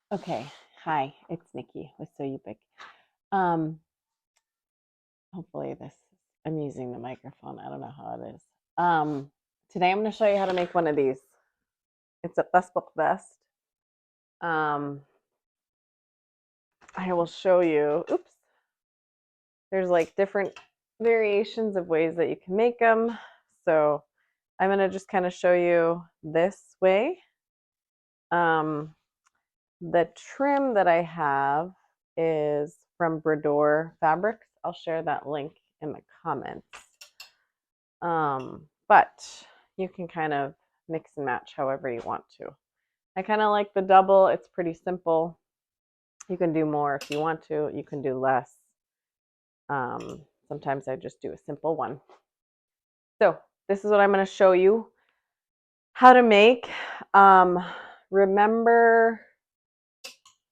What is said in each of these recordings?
Okay, hi, it's Nikki with Yupik. Um, hopefully I'm using the microphone. I don't know how it is. Today I'm going to show you how to make one of these. It's a vestpuk vest. I will show you. Oops. There's like different variations of ways that you can make them. So I'm going to just kind of show you this way. The trim that I have is from Brador Fabrics. I'll share that link in the comments. But you can kind of mix and match however you want to. I kind of like the double. It's pretty simple. You can do more if you want to. You can do less. Sometimes I just do a simple one. So this is what I'm going to show you how to make. Remember,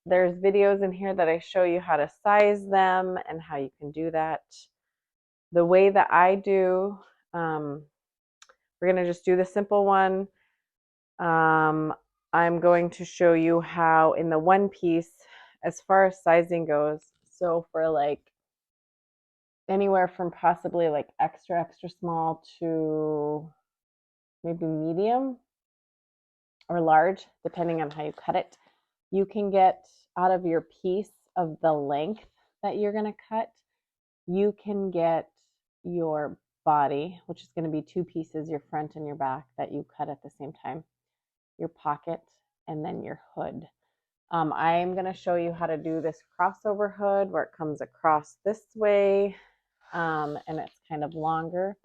there's videos in here that I show you how to size them and how you can do that. The way that I do, we're going to just do the simple one. I'm going to show you how in the one piece, as far as sizing goes, so for like anywhere from possibly like extra small to maybe medium or large, depending on how you cut it, you can get out of your piece of the length that you're going to cut, you can get your body, which is going to be two pieces, your front and your back, that you cut at the same time, your pocket, and then your hood. I'm going to show you how to do this crossover hood where it comes across this way, and it's kind of longer.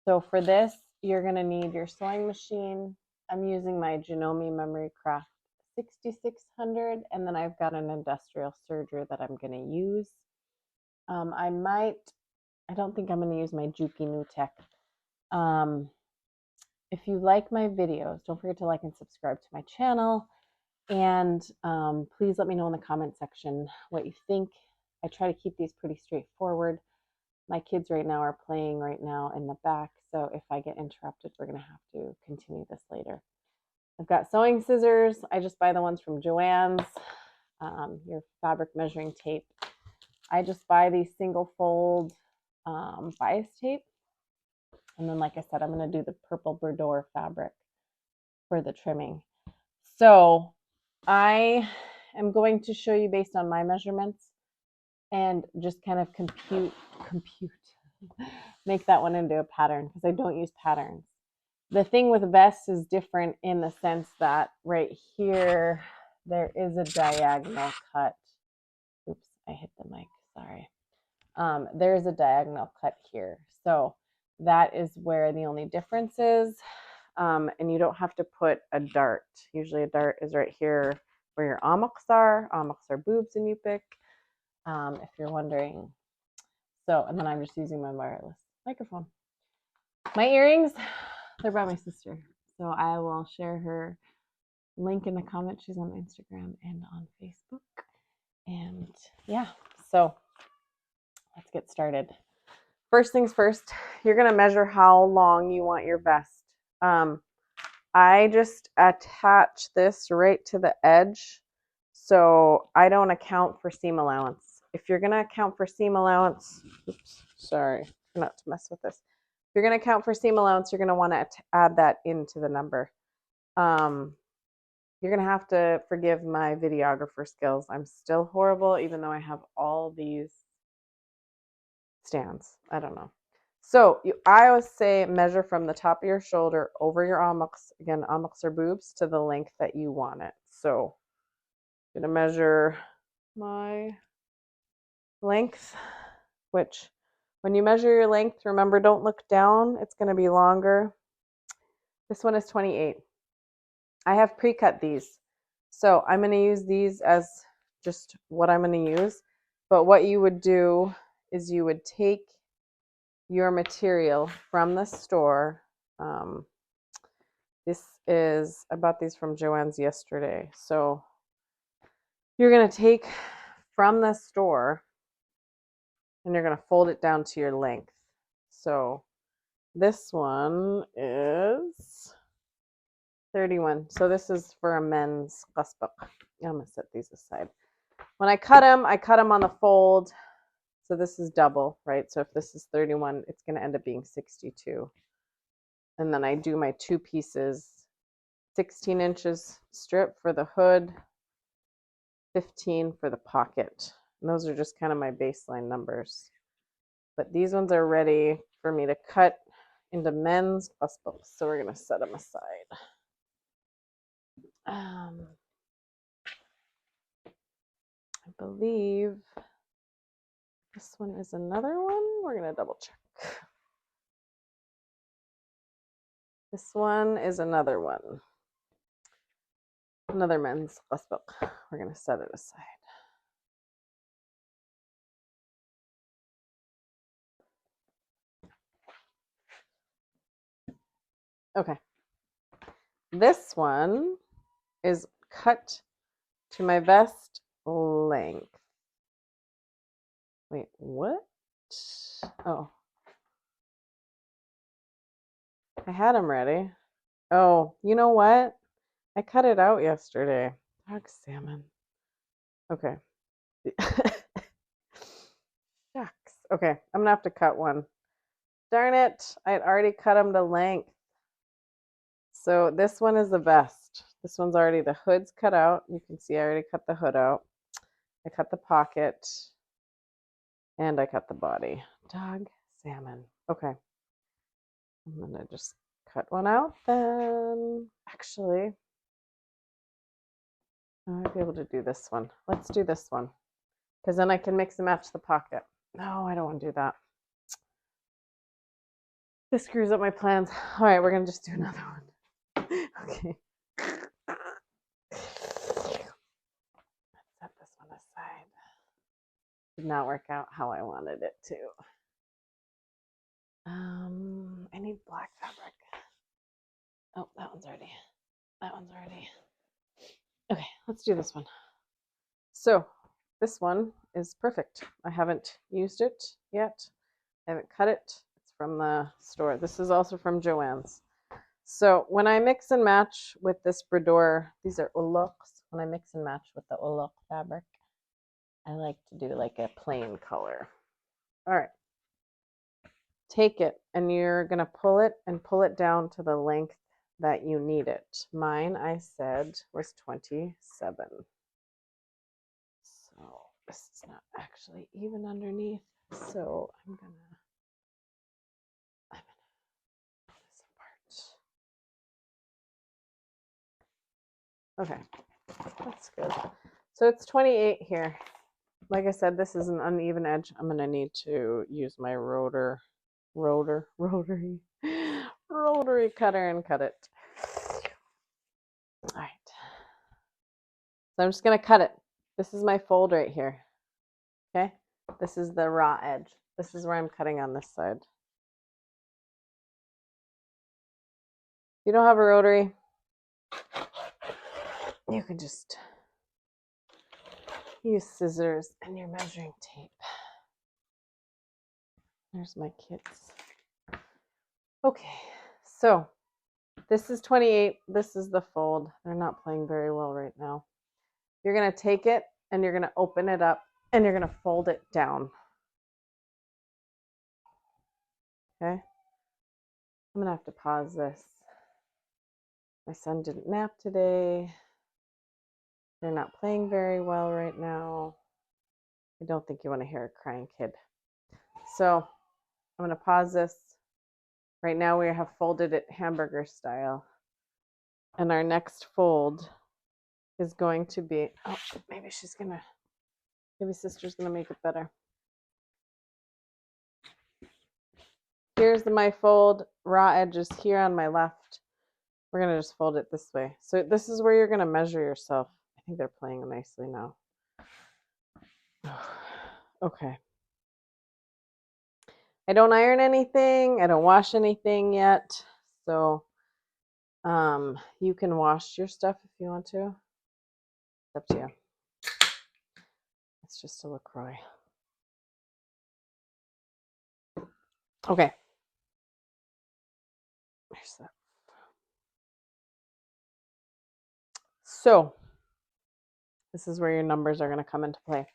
So for this, you're going to need your sewing machine. I'm using my Janome Memory Craft 6600, and then I've got an industrial serger that I'm going to use. I don't think I'm going to use my Juki New Tech. If you like my videos, don't forget to like and subscribe to my channel. And please let me know in the comment section what you think. I try to keep these pretty straightforward. My kids right now are playing right now in the back, so if I get interrupted, we're going to have to continue this later. I've got sewing scissors. I just buy the ones from Joann's. Your fabric measuring tape. I just buy these single fold bias tape. And then, like I said, I'm going to do the purple Brador fabric for the trimming. So I am going to show you based on my measurements and just kind of compute, make that one into a pattern because I don't use patterns. The thing with vests is different in the sense that right here, there is a diagonal cut. Oops, I hit the mic, sorry. There's a diagonal cut here. So that is where the only difference is. And you don't have to put a dart. Usually a dart is right here where your ommocks are. Ommocks are boobs in Yupik, if you're wondering. So, and then I'm just using my wireless microphone. My earrings, they're by my sister. So I will share her link in the comments. She's on Instagram and on Facebook. And yeah, so let's get started. First things first, you're going to measure how long you want your vest. I just attach this right to the edge, so I don't account for seam allowance. If you're going to account for seam allowance, oops, sorry, not to mess with this. If you're going to account for seam allowance, you're going to want to add that into the number. You're going to have to forgive my videographer skills. I'm still horrible, even though I have all these stands. I don't know. So I always say measure from the top of your shoulder over your ommocks. Again, ommocks are boobs to the length that you want it. So I'm going to measure my length, which when you measure your length, remember, don't look down. It's going to be longer. This one is 28. I have pre-cut these. So I'm going to use these as just what I'm going to use. But what you would do is you would take your material from the store. This is, I bought these from Joann's yesterday. So you're going to take from the store and you're going to fold it down to your length. So this one is 31. So this is for a men's qaspeq. I'm going to set these aside. When I cut them on the fold. So this is double, right? So if this is 31, it's going to end up being 62. And then I do my 2 pieces, 16 inches strip for the hood, 15 for the pocket. And those are just kind of my baseline numbers. But these ones are ready for me to cut into men's qaspeq. So we're going to set them aside. I believe this one is another one. We're going to double check. This one is another one. Another men's qaspeq. We're going to set it aside. Okay. This one is cut to my vest length. Wait, what? Oh. I had them ready. Oh, you know what? I cut it out yesterday. Dog salmon. Okay. Shucks. Okay, I'm gonna have to cut one. Darn it, I'd already cut them to length. So this one is the best. This one's already, the hood's cut out. You can see I already cut the hood out. I cut the pocket. And I cut the body. Dog salmon. Okay. I'm gonna just cut one out then. Actually, I might be able to do this one. Let's do this one. Because then I can mix and match the pocket. No, I don't want to do that. This screws up my plans. All right, we're going to just do another one. Okay. Let's set this one aside. Did not work out how I wanted it to. I need black fabric. Oh, that one's already. Okay, let's do this one. So this one is perfect. I haven't used it yet. I haven't cut it. It's from the store. This is also from Joann's. So when I mix and match with this boudoir, these are uluks. When I mix and match with the uluk fabric, I like to do like a plain color. All right. Take it and you're going to pull it down to the length that you need it. Mine, I said, was 27. So this is not actually even underneath. So I'm gonna pull this apart. Okay, that's good. So it's 28 here. Like I said, this is an uneven edge. I'm gonna need to use my rotary cutter and cut it. All right. So I'm just gonna cut it. This is my fold right here. Okay. This is the raw edge. This is where I'm cutting on this side. If you don't have a rotary, you can just use scissors and your measuring tape. There's my kids. Okay, so this is 28. This is the fold. They're not playing very well right now. You're going to take it and you're going to open it up and you're going to fold it down. Okay? I'm going to have to pause this. My son didn't nap today. They're not playing very well right now. I don't think you want to hear a crying kid. So I'm going to pause this. Right now we have folded it hamburger style. And our next fold is going to be, oh, maybe sister's going to make it better. Here's my fold, raw edges here on my left. We're going to just fold it this way. So this is where you're going to measure yourself. I think they're playing nicely now. Okay. I don't iron anything. I don't wash anything yet. So you can wash your stuff if you want to. It's up to you. It's just a LaCroix. Okay. There's that. So this is where your numbers are going to come into play.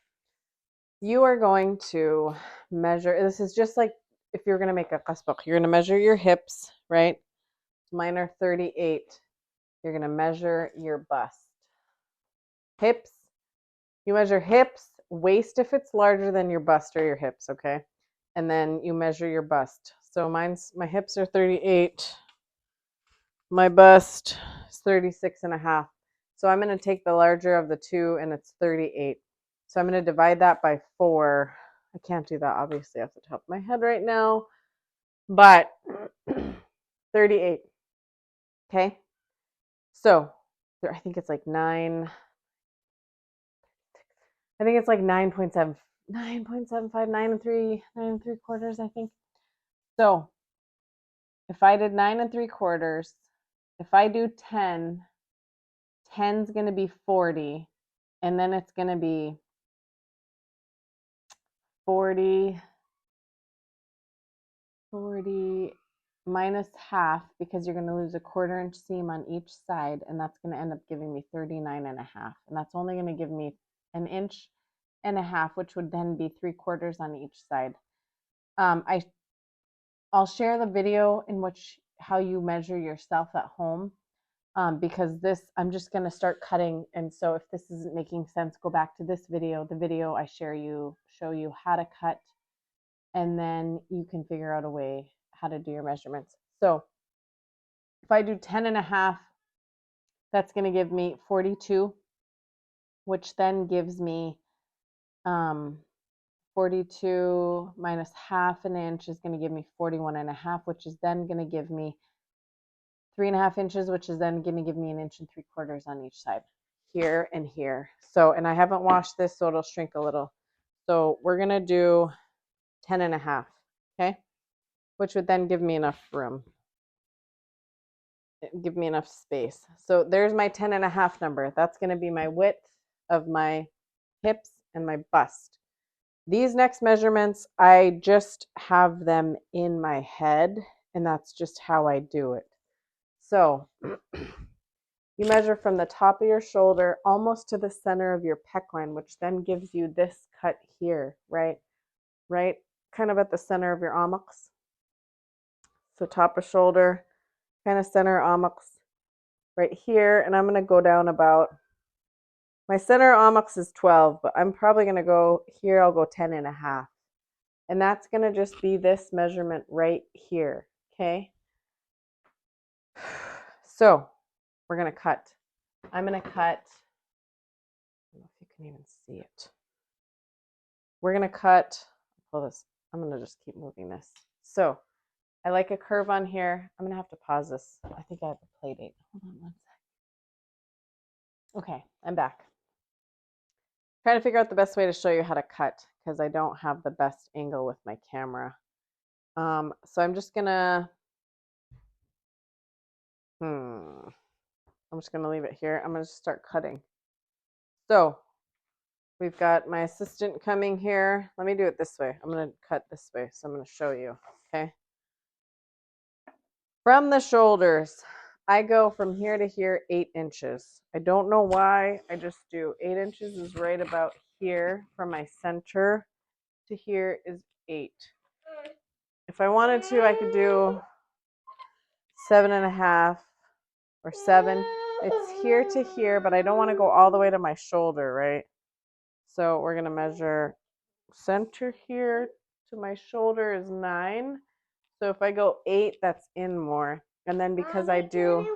You are going to measure, this is just like if you're going to make a qaspeq, you're going to measure your hips, right? Mine are 38. You're going to measure your bust. Hips, you measure hips, waist if it's larger than your bust or your hips, okay? And then you measure your bust. So my hips are 38. My bust is 36 and a half. So I'm going to take the larger of the two, and it's 38. So I'm going to divide that by 4. I can't do that obviously off the top of my head right now, but 38. Okay. So I think it's like 9. I think it's like 9.7, 9.75, 9 3/4, I think. So if I did 9 3/4, if I do 10, 10's going to be 40, and then it's going to be 40 minus half, because you're going to lose a 1/4 inch seam on each side, and that's going to end up giving me 39 and a half. And that's only going to give me 1.5 inches, which would then be 3/4 on each side. I'll share the video in which how you measure yourself at home, because this, I'm just going to start cutting. And so if this isn't making sense, go back to this video. The video I show you how to cut, and then you can figure out a way how to do your measurements. So if I do 10 and a half, that's going to give me 42, which then gives me 42 minus 1/2 inch is going to give me 41 and a half, which is then going to give me 3.5 inches, which is then going to give me 1 3/4 inches on each side, here and here. So, and I haven't washed this, so it'll shrink a little. So we're going to do 10 and a half, okay? Which would then give me enough room. Give me enough space. So there's my 10 and a half number. That's going to be my width of my hips and my bust. These next measurements, I just have them in my head, and that's just how I do it. So you measure from the top of your shoulder almost to the center of your pec line, which then gives you this cut here, right? Right? Kind of at the center of your omox. So top of shoulder, kind of center omox right here. And I'm going to go down about, my center omox is 12, but I'm probably going to go here, I'll go 10 and a half. And that's going to just be this measurement right here, okay? So we're going to cut. I'm going to cut, I don't know if you can even see it. We're going to cut, pull this, I'm going to just keep moving this. So I like a curve on here. I'm going to have to pause this. I think I have a play date. Hold on one sec. Okay, I'm back. Trying to figure out the best way to show you how to cut, because I don't have the best angle with my camera. So I'm just going to, I'm just going to leave it here. I'm going to start cutting. So we've got my assistant coming here. Let me do it this way. I'm going to cut this way. So I'm going to show you. Okay. From the shoulders, I go from here to here 8 inches. I don't know why. I just do 8 inches is right about here. From my center to here is 8. If I wanted to, I could do 7 and a half or 7. It's here to here, but I don't want to go all the way to my shoulder, right? So we're going to measure center here to my shoulder is 9. So if I go 8, that's in more. And then because I do,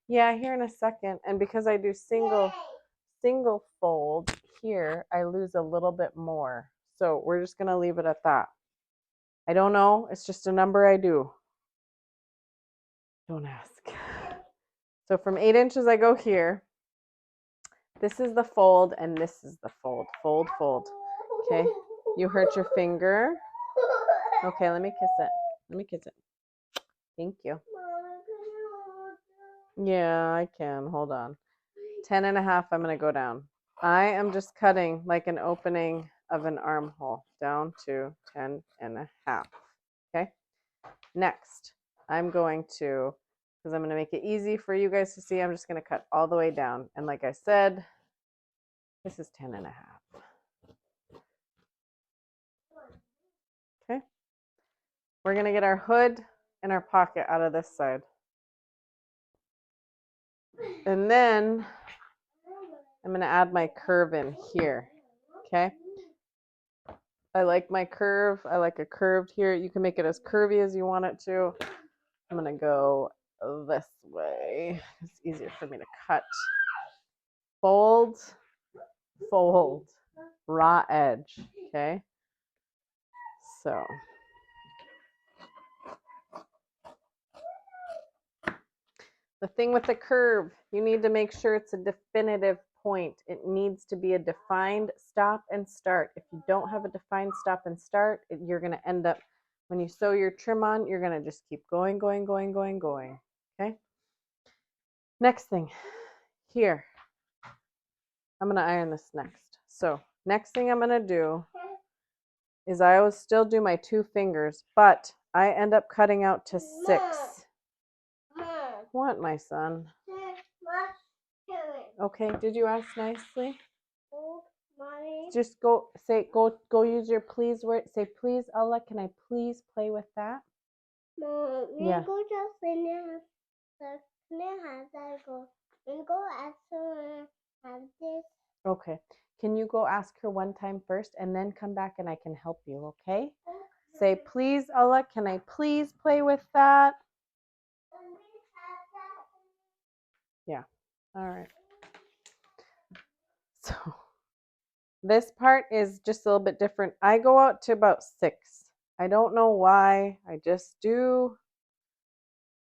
yeah, here in a second. And because I do single fold here, I lose a little bit more. So we're just going to leave it at that. I don't know. It's just a number I do. Don't ask. So from 8 inches, I go here. This is the fold, and this is the fold. Fold, fold. Okay. You hurt your finger. Okay, let me kiss it. Let me kiss it. Thank you. Yeah, I can. Hold on. 10 and a half, I'm going to go down. I am just cutting like an opening of an armhole down to 10 and a half. Okay. Next, I'm going to because I'm going to make it easy for you guys to see. I'm just going to cut all the way down. And like I said, this is 10.5. Okay. We're going to get our hood and our pocket out of this side. And then I'm going to add my curve in here. Okay. I like my curve. I like a curved here. You can make it as curvy as you want it to. I'm going to go this way. It's easier for me to cut. Fold, fold, raw edge. Okay. So the thing with the curve, you need to make sure it's a definitive point. It needs to be a defined stop and start. If you don't have a defined stop and start, you're going to end up, when you sew your trim on, you're going to just keep going, going, going, going, going. Okay? Next thing, here. I'm going to iron this next. So next thing I'm going to do is I always still do my 2 fingers, but I end up cutting out to 6. What, my son? Okay, did you ask nicely? Just go say go use your please word. Say, please, Allah, can I please play with that? Yeah. Okay. Can you go ask her one time first and then come back and I can help you, okay? Say, please, Allah, can I please play with that? Yeah. All right. So this part is just a little bit different. I go out to about 6. I don't know why. I just do.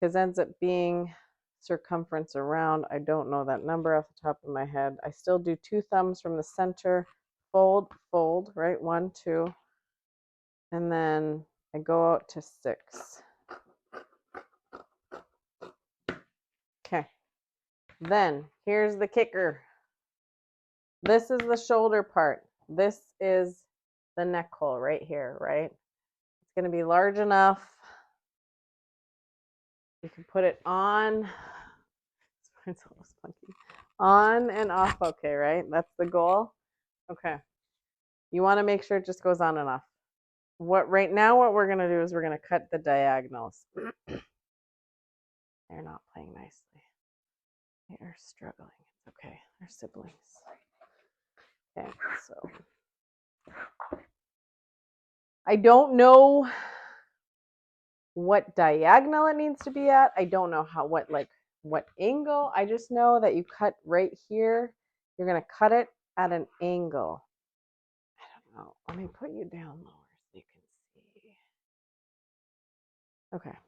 Because it ends up being circumference around. I don't know that number off the top of my head. I still do 2 thumbs from the center. Fold, fold, right? 1, 2. And then I go out to 6. Okay. Then here's the kicker. This is the shoulder part. This is the neck hole right here, right? It's going to be large enough. You can put it on. It's almost funky. On and off, okay, right? That's the goal. Okay. You want to make sure it just goes on and off. Right now what we're going to do is we're going to cut the diagonals. They're not playing nicely. They are struggling. It's okay. They're siblings. Okay, so I don't know what diagonal it needs to be at. I don't know what angle. I just know that you cut right here. You're going to cut it at an angle. I don't know. Let me put you down lower so you can see. Okay.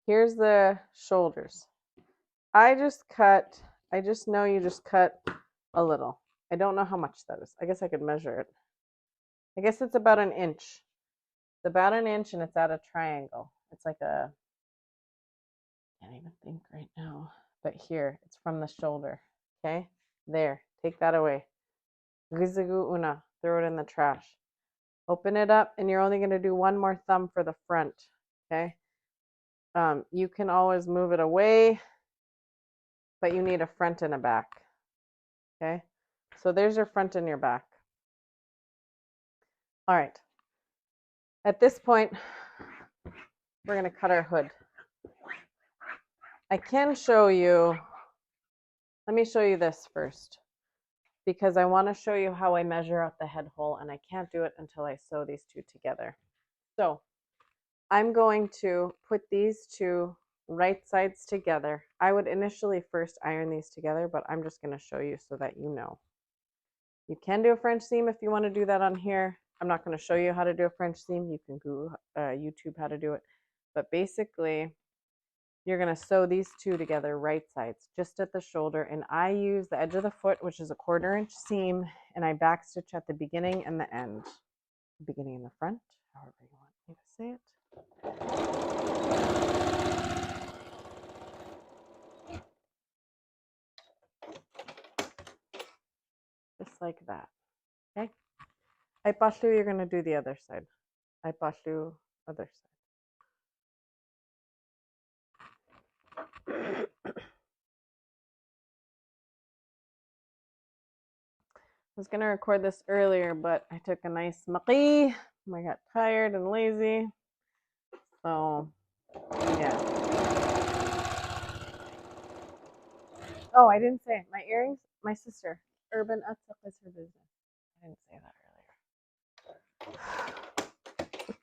Here's the shoulders. I just know you just cut a little. I don't know how much that is. I guess I could measure it. I guess it's about 1 inch. It's about 1 inch and it's at a triangle. It's like I can't even think right now. But here, it's from the shoulder. Okay? There. Take that away. Gizagu una. Throw it in the trash. Open it up and you're only going to do 1 more thumb for the front. Okay? You can always move it away, but you need a front and a back. Okay? So there's your front and your back. All right. At this point, we're going to cut our hood. I can show you, let me show you this first, because I want to show you how I measure out the head hole, and I can't do it until I sew these 2 together. So I'm going to put these 2 right sides together. I would initially first iron these together, but I'm just going to show you so that you know. You can do a French seam if you want to do that on here. I'm not going to show you how to do a French seam. You can Google YouTube how to do it. But basically, you're going to sew these 2 together right sides, just at the shoulder. And I use the edge of the foot, which is a 1/4 inch seam, and I backstitch at the beginning and the end. The beginning and the front, however you want me to say it. Just like that. Okay? I pashu, you're going to do the other side. I pashu, other side. was going to record this earlier, but I took a nice maqi. I got tired and lazy. So, yeah. Oh, I didn't say it. My earrings, my sister, Urban Atsuk is her business. I didn't say that earlier.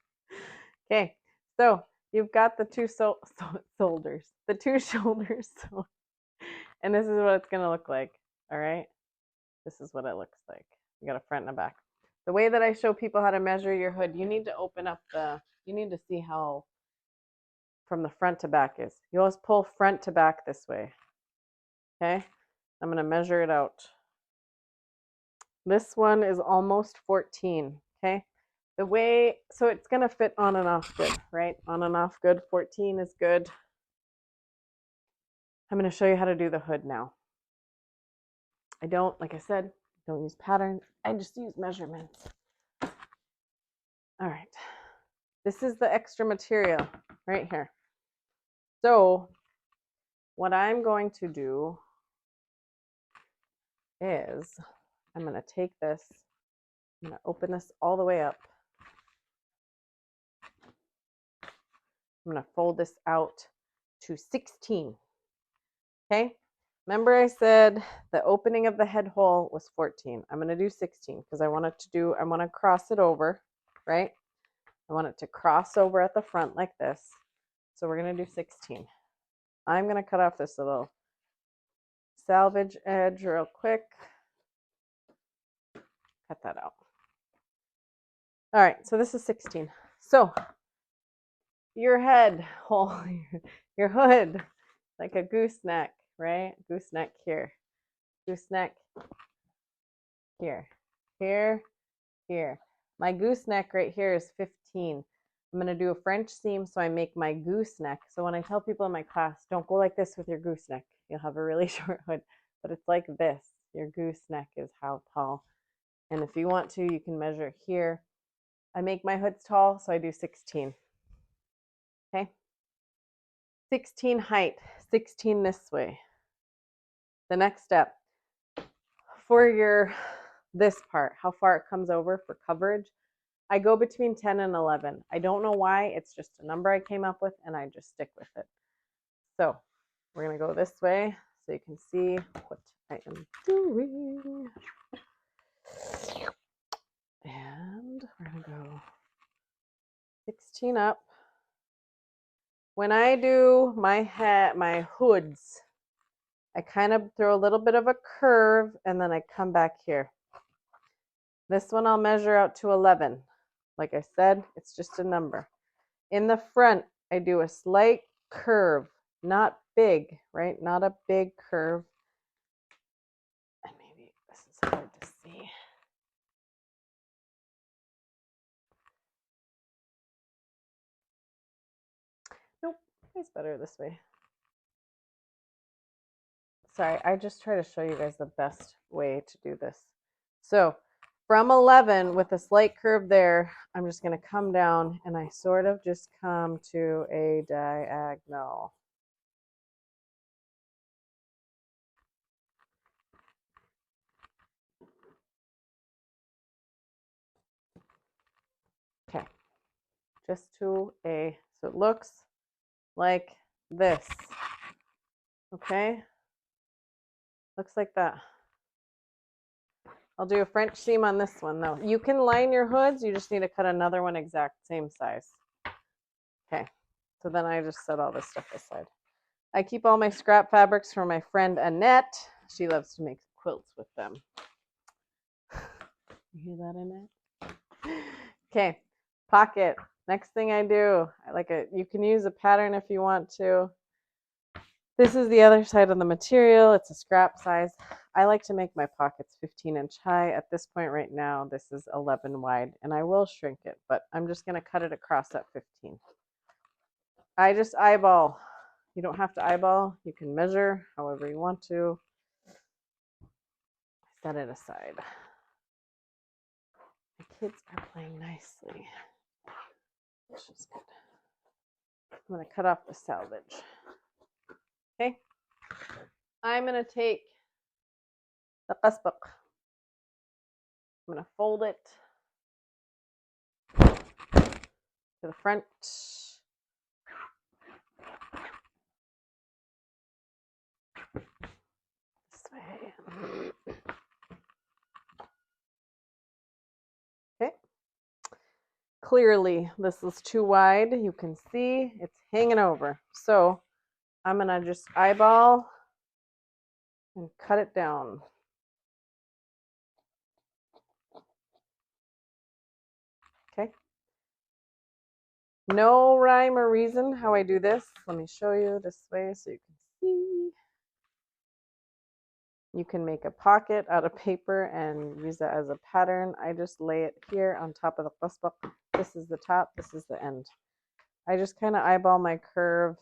Okay, so you've got the two shoulders, so, and this is what it's going to look like, all right? This is what it looks like. You got a front and a back. The way that I show people how to measure your hood, you need to open up you need to see how from the front to back is. You always pull front to back this way, okay? I'm going to measure it out. This one is almost 14, okay? So it's going to fit on and off good, right? On and off good. 14 is good. I'm going to show you how to do the hood now. I don't, like I said, don't use patterns. I just use measurements. All right. This is the extra material right here. So what I'm going to do is I'm going to take this, I'm going to open this all the way up. I'm going to fold this out to 16. Okay? Remember I said the opening of the head hole was 14. I'm going to do 16 because I want to cross it over, right? I want it to cross over at the front like this. So we're going to do 16. I'm going to cut off this little salvage edge real quick. Cut that out. All right, so this is 16. So your head hole, your hood, like a gooseneck, right? Gooseneck here. Gooseneck here. Here, here. My gooseneck right here is 15. I'm going to do a French seam so I make my gooseneck. So when I tell people in my class, don't go like this with your gooseneck. You'll have a really short hood. But it's like this. Your gooseneck is how tall. And if you want to, you can measure here. I make my hoods tall, so I do 16. Okay? 16 height, 16 this way. The next step, for this part, how far it comes over for coverage, I go between 10 and 11. I don't know why, it's just a number I came up with and I just stick with it. So we're going to go this way so you can see what I am doing. And we're going to go 16 up. When I do my hoods, I kind of throw a little bit of a curve and then I come back here. This one I'll measure out to 11. Like I said, it's just a number. In the front, I do a slight curve, not big, right? Not a big curve. And maybe this is hard to see. Nope, it's better this way. Sorry, I just try to show you guys the best way to do this. So from 11 with a slight curve there, I'm just going to come down and I sort of just come to a diagonal. Okay, just so it looks like this. Okay, looks like that. I'll do a French seam on this one though. You can line your hoods, you just need to cut another one exact same size. Okay, so then I just set all this stuff aside. I keep all my scrap fabrics from my friend Annette. She loves to make quilts with them. You hear that, Annette? Okay, pocket. Next thing I do, you can use a pattern if you want to. This is the other side of the material. It's a scrap size. I like to make my pockets 15-inch high. At this point right now, this is 11 wide, and I will shrink it, but I'm just going to cut it across at 15. I just eyeball. You don't have to eyeball. You can measure however you want to. Set it aside. The kids are playing nicely, which is good. I'm going to cut off the salvage. Okay. I'm going to take the qaspeq. I'm going to fold it to the front. This way. Okay. Clearly, this is too wide. You can see it's hanging over. So I'm going to just eyeball and cut it down. Okay. No rhyme or reason how I do this. Let me show you this way so you can see. You can make a pocket out of paper and use it as a pattern. I just lay it here on top of the qaspeq. This is the top, this is the end. I just kind of eyeball my curve.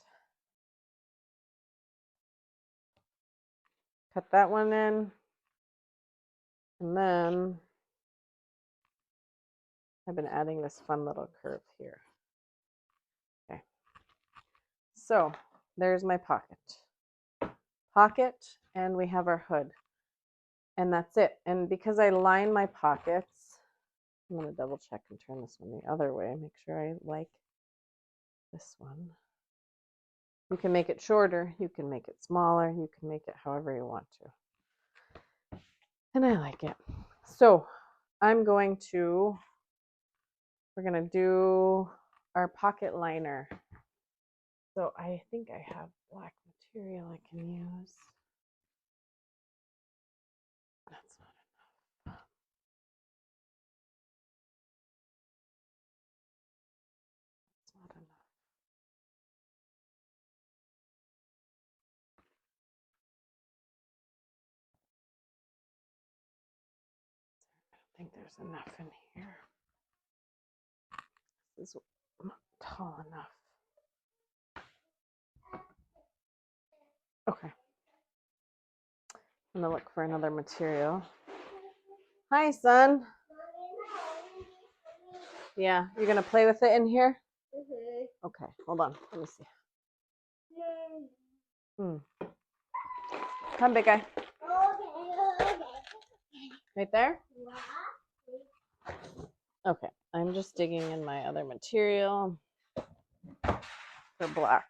Cut that one in. And then I've been adding this fun little curve here. Okay. So there's my pocket. And we have our hood. And that's it. And because I line my pockets, I'm going to double check and turn this one the other way. Make sure I like this one. You can make it shorter. You can make it smaller. You can make it however you want to. And I like it. So we're going to do our pocket liner. So I think I have black material I can use. That's not enough. That's not enough. I don't think there's enough in here. This is not tall enough. Okay. I'm gonna look for another material. Hi, son. Yeah, you're gonna play with it in here? Okay, hold on. Let me see. Come, big guy. Right there? Okay, I'm just digging in my other material for black.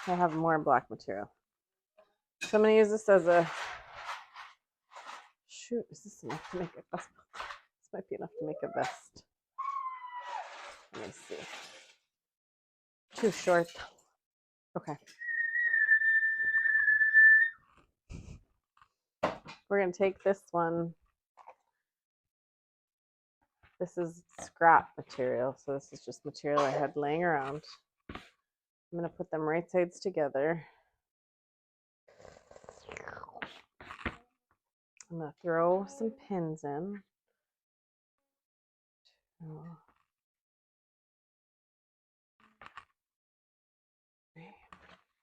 I have more black material. So I'm going to use this as a, shoot, is this enough to make a vest? This might be enough to make a vest. Let me see. Too short. Okay. We're going to take this one. This is scrap material, so this is just material I had laying around. I'm going to put them right sides together. I'm going to throw some pins in.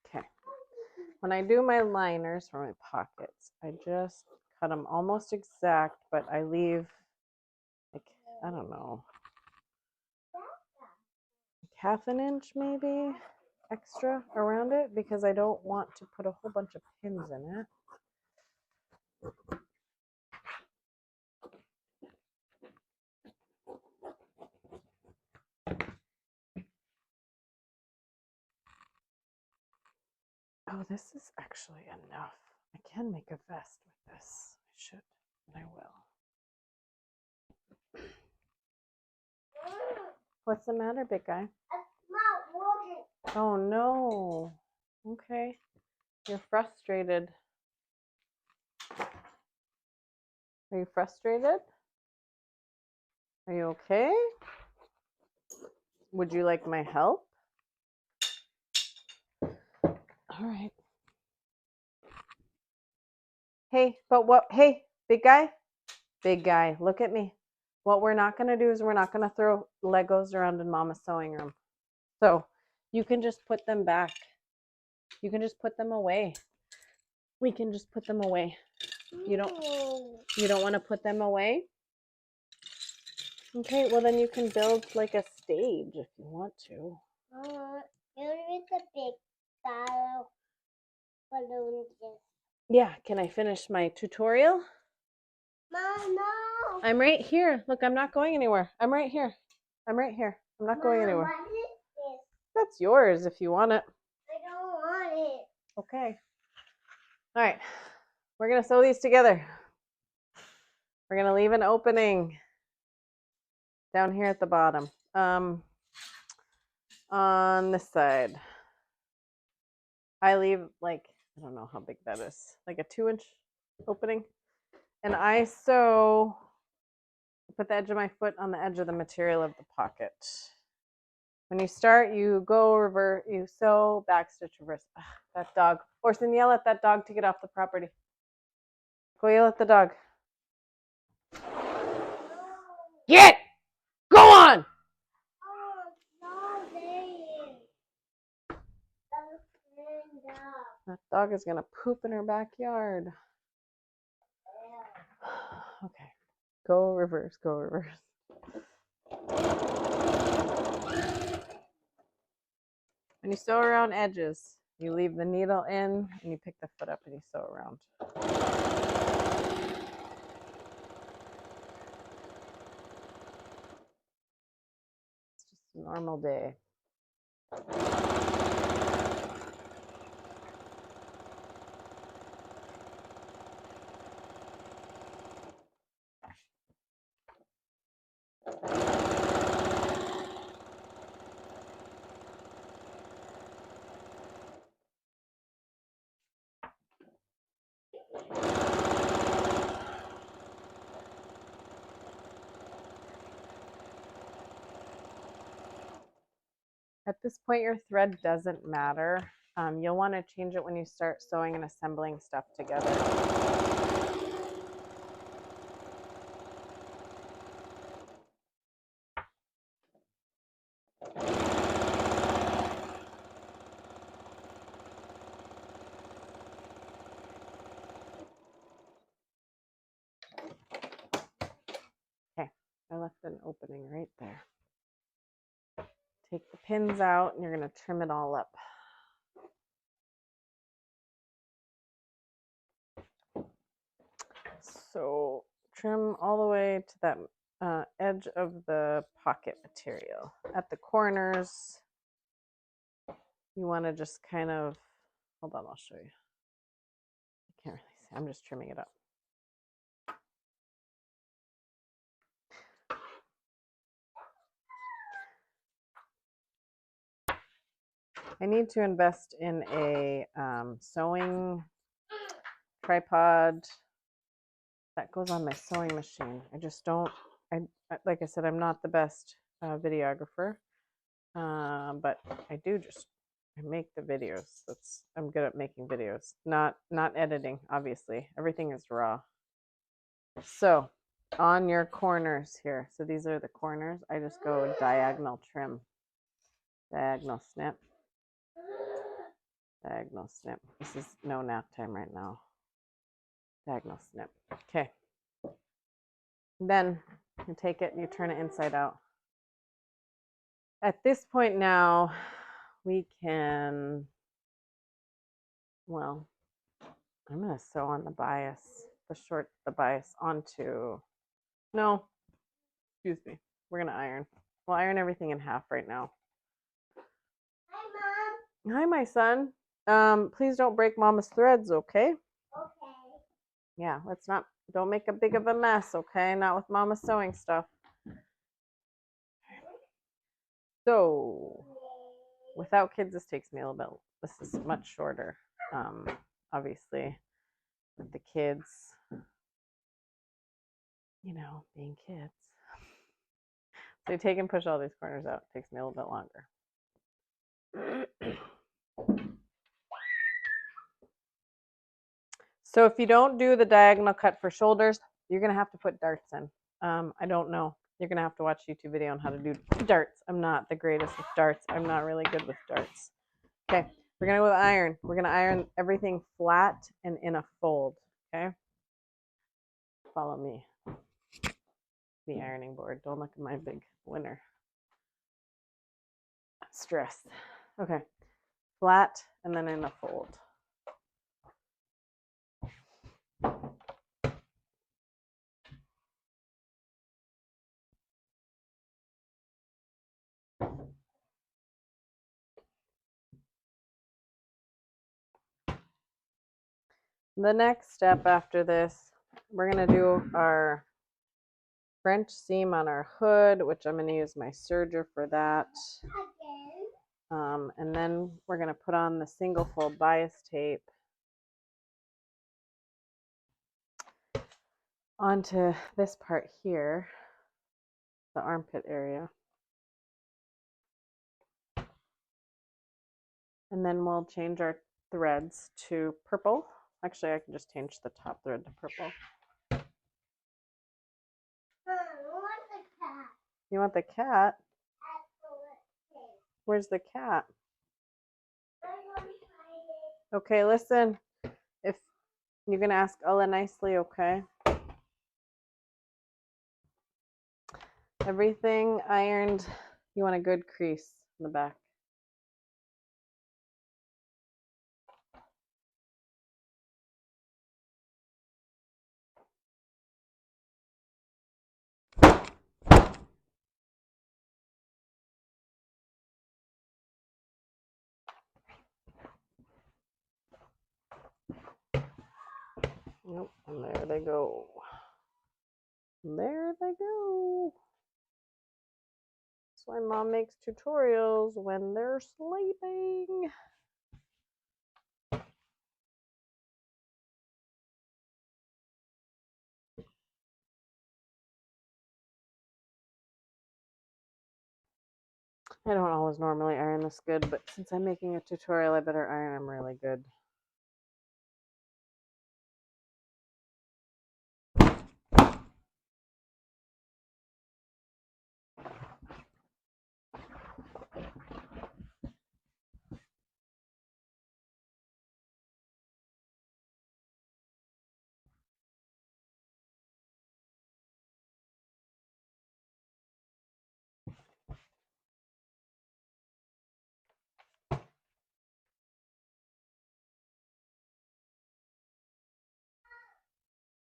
Okay. When I do my liners for my pockets, I just cut them almost exact, but I leave, like, I don't know, like half an inch maybe extra around it because I don't want to put a whole bunch of pins in it. Oh, this is actually enough. I can make a vest with this. I should, but I will. What's the matter, big guy? It's not working. Oh, no. Okay. You're frustrated. Are you frustrated? Are you okay? Would you like my help? All right. Hey, but what? Hey, big guy. Big guy, look at me. What we're not going to do is we're not going to throw Legos around in Mama's sewing room. So you can just put them back. You can just put them away. We can just put them away. You don't want to put them away? Okay, well then you can build like a stage if you want to. Yeah, can I finish my tutorial? Mom, no. I'm right here. Look, I'm not going anywhere. I'm right here. I'm right here. I'm not going anywhere. What is this? That's yours if you want it. I don't want it. Okay. All right. We're going to sew these together. We're going to leave an opening down here at the bottom. On this side. I leave like, I don't know how big that is, like a 2-inch opening. And I sew, put the edge of my foot on the edge of the material of the pocket. When you start, you go reverse, you sew, back stitch, reverse. Ugh, that dog. Orson, yell at that dog to get off the property. Go yell at the dog. Get! Go on! That dog is going to poop in her backyard. Okay. Go reverse, go reverse. When you sew around edges, you leave the needle in and you pick the foot up and you sew around. It's just a normal day. At this point, your thread doesn't matter. You'll want to change it when you start sewing and assembling stuff together. Okay, I left an opening right there. Take the pins out and you're going to trim it all up. So trim all the way to that edge of the pocket material. At the corners, you want to just kind of, hold on, I'll show you. You can't really see, I'm just trimming it up. I need to invest in a sewing tripod that goes on my sewing machine. I just don't, like I said, I'm not the best videographer, but I make the videos. I'm good at making videos, not editing, obviously. Everything is raw. So on your corners here, so these are the corners, I just go diagonal trim, diagonal snip, diagonal snip. This is no nap time right now. Diagonal snip. Okay. Then you take it and you turn it inside out. At this point now, we can, well, I'm going to sew on the bias, the bias onto, no, excuse me. We're going to iron. We'll iron everything in half right now. Hi, Mom. Hi, my son. Please don't break Mama's threads, okay? Okay. Yeah, don't make a big of a mess, okay? Not with Mama's sewing stuff. So, without kids, this takes me a little bit. This is much shorter. Obviously, with the kids, being kids. So you take and push all these corners out. It takes me a little bit longer. So if you don't do the diagonal cut for shoulders, you're going to have to put darts in. I don't know. You're going to have to watch a YouTube video on how to do darts. I'm not the greatest with darts. I'm not really good with darts. Okay, we're going to go with iron. We're going to iron everything flat and in a fold, okay? Follow me. The ironing board. Don't look at my big winner. I'm stressed. Okay, flat and then in a fold. The next step after this, we're going to do our French seam on our hood, which I'm going to use my serger for that. And then we're going to put on the single fold bias tape onto this part here, the armpit area. And then we'll change our threads to purple. Actually, I can just change the top thread to purple. You want the cat? Where's the cat? Okay, listen. If you're going to ask Ella nicely, okay? Everything ironed. You want a good crease in the back. Nope, and there they go. There they go. That's why Mom makes tutorials when they're sleeping. I don't always normally iron this good, but since I'm making a tutorial, I better iron them really good.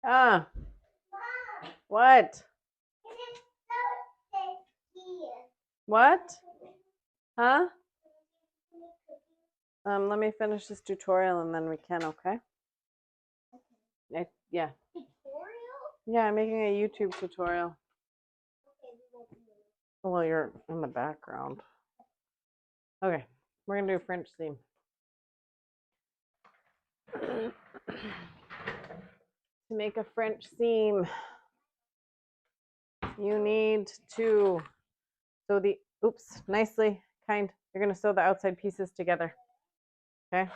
Ah, what? What? Huh? Let me finish this tutorial and then we can, okay? Yeah. Yeah, I'm making a YouTube tutorial. Well, you're in the background. Okay, we're gonna do French seam. To make a French seam, you need to sew the, nicely, you're gonna sew the outside pieces together, okay?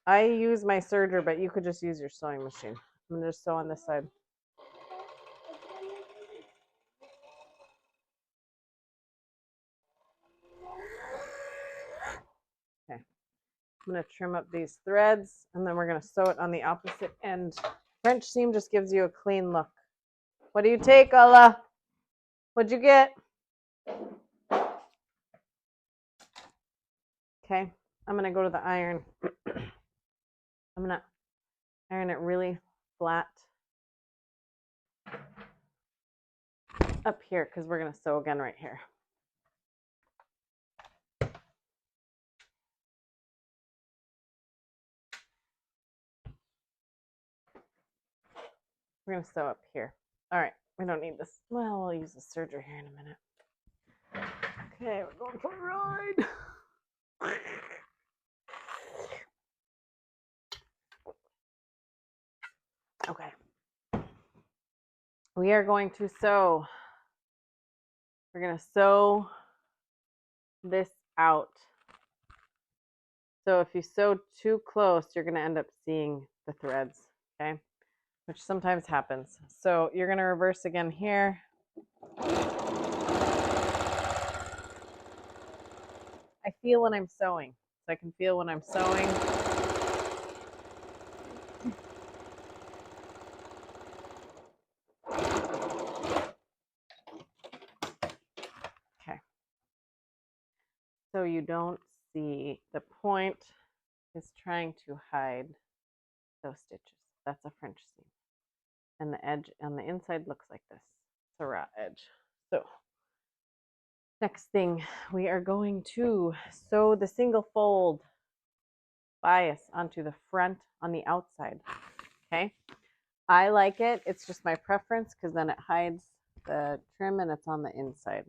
I use my serger, but you could just use your sewing machine. I'm gonna just sew on this side. Okay, I'm gonna trim up these threads and then we're gonna sew it on the opposite end. French seam just gives you a clean look. What do you take, Ella? What'd you get? Okay, I'm gonna go to the iron. I'm gonna iron it really flat up here because we're gonna sew again right here. We're gonna sew up here. All right, we don't need this. Well, we'll use the serger here in a minute. Okay, we're going for a ride. Okay. We are going to sew. We're going to sew this out. So if you sew too close, you're going to end up seeing the threads, okay? Which sometimes happens. So you're going to reverse again here. I feel when I'm sewing. So I can feel when I'm sewing. Okay. So you don't see, the point is trying to hide those stitches. That's a French seam. And the edge on the inside looks like this. It's a raw edge. So next thing, we are going to sew the single fold bias onto the front on the outside. Okay. I like it. It's just my preference because then it hides the trim and it's on the inside.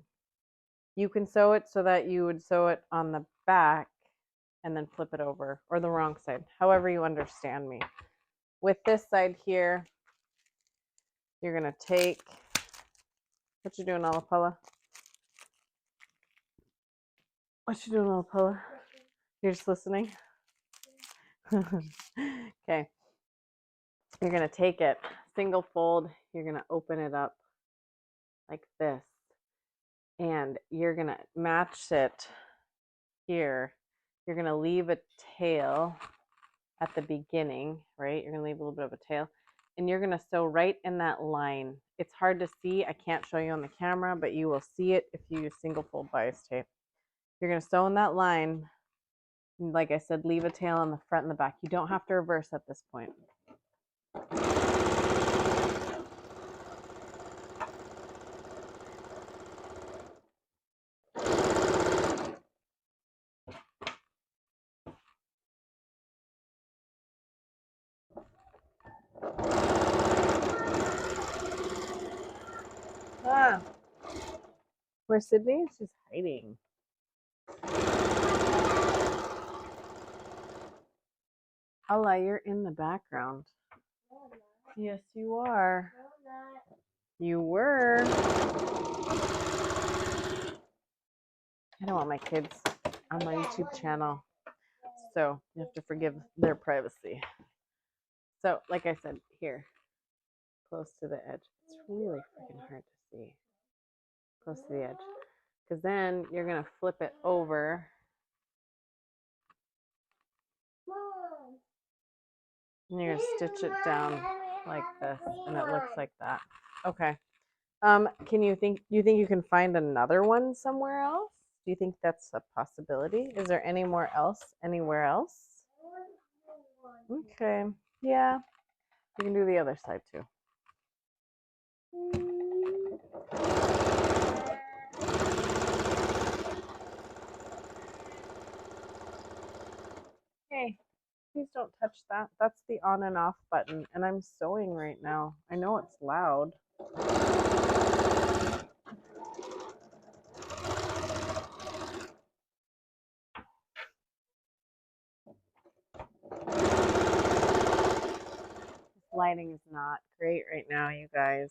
You can sew it so that you would sew it on the back and then flip it over, or the wrong side, however you understand me. With this side here, you're going to take, what you doing, Alapella? What you doing, Alapella? You're just listening? Okay. You're going to take it, single fold, you're going to open it up like this, and you're going to match it here. You're going to leave a tail at the beginning, right? You're going to leave a little bit of a tail, and you're going to sew right in that line. It's hard to see. I can't show you on the camera, but you will see it if you use single fold bias tape. You're going to sew in that line. Like I said, leave a tail on the front and the back. You don't have to reverse at this point. Ah, where's Sydney? She's hiding. Allah, you're in the background. Yes, you are. You were. I don't want my kids on my YouTube channel, so you have to forgive their privacy. So, like I said, here, close to the edge. It's really freaking hard to see. Close to the edge. Because then you're going to flip it over. And you're going to stitch it down like this, and it looks like that. Okay. Do you think you can find another one somewhere else? Do you think that's a possibility? Is there anywhere else? Okay. Yeah. You can do the other side too. Hey, please don't touch that. That's the on and off button, and I'm sewing right now. I know it's loud. Lighting is not great right now, you guys.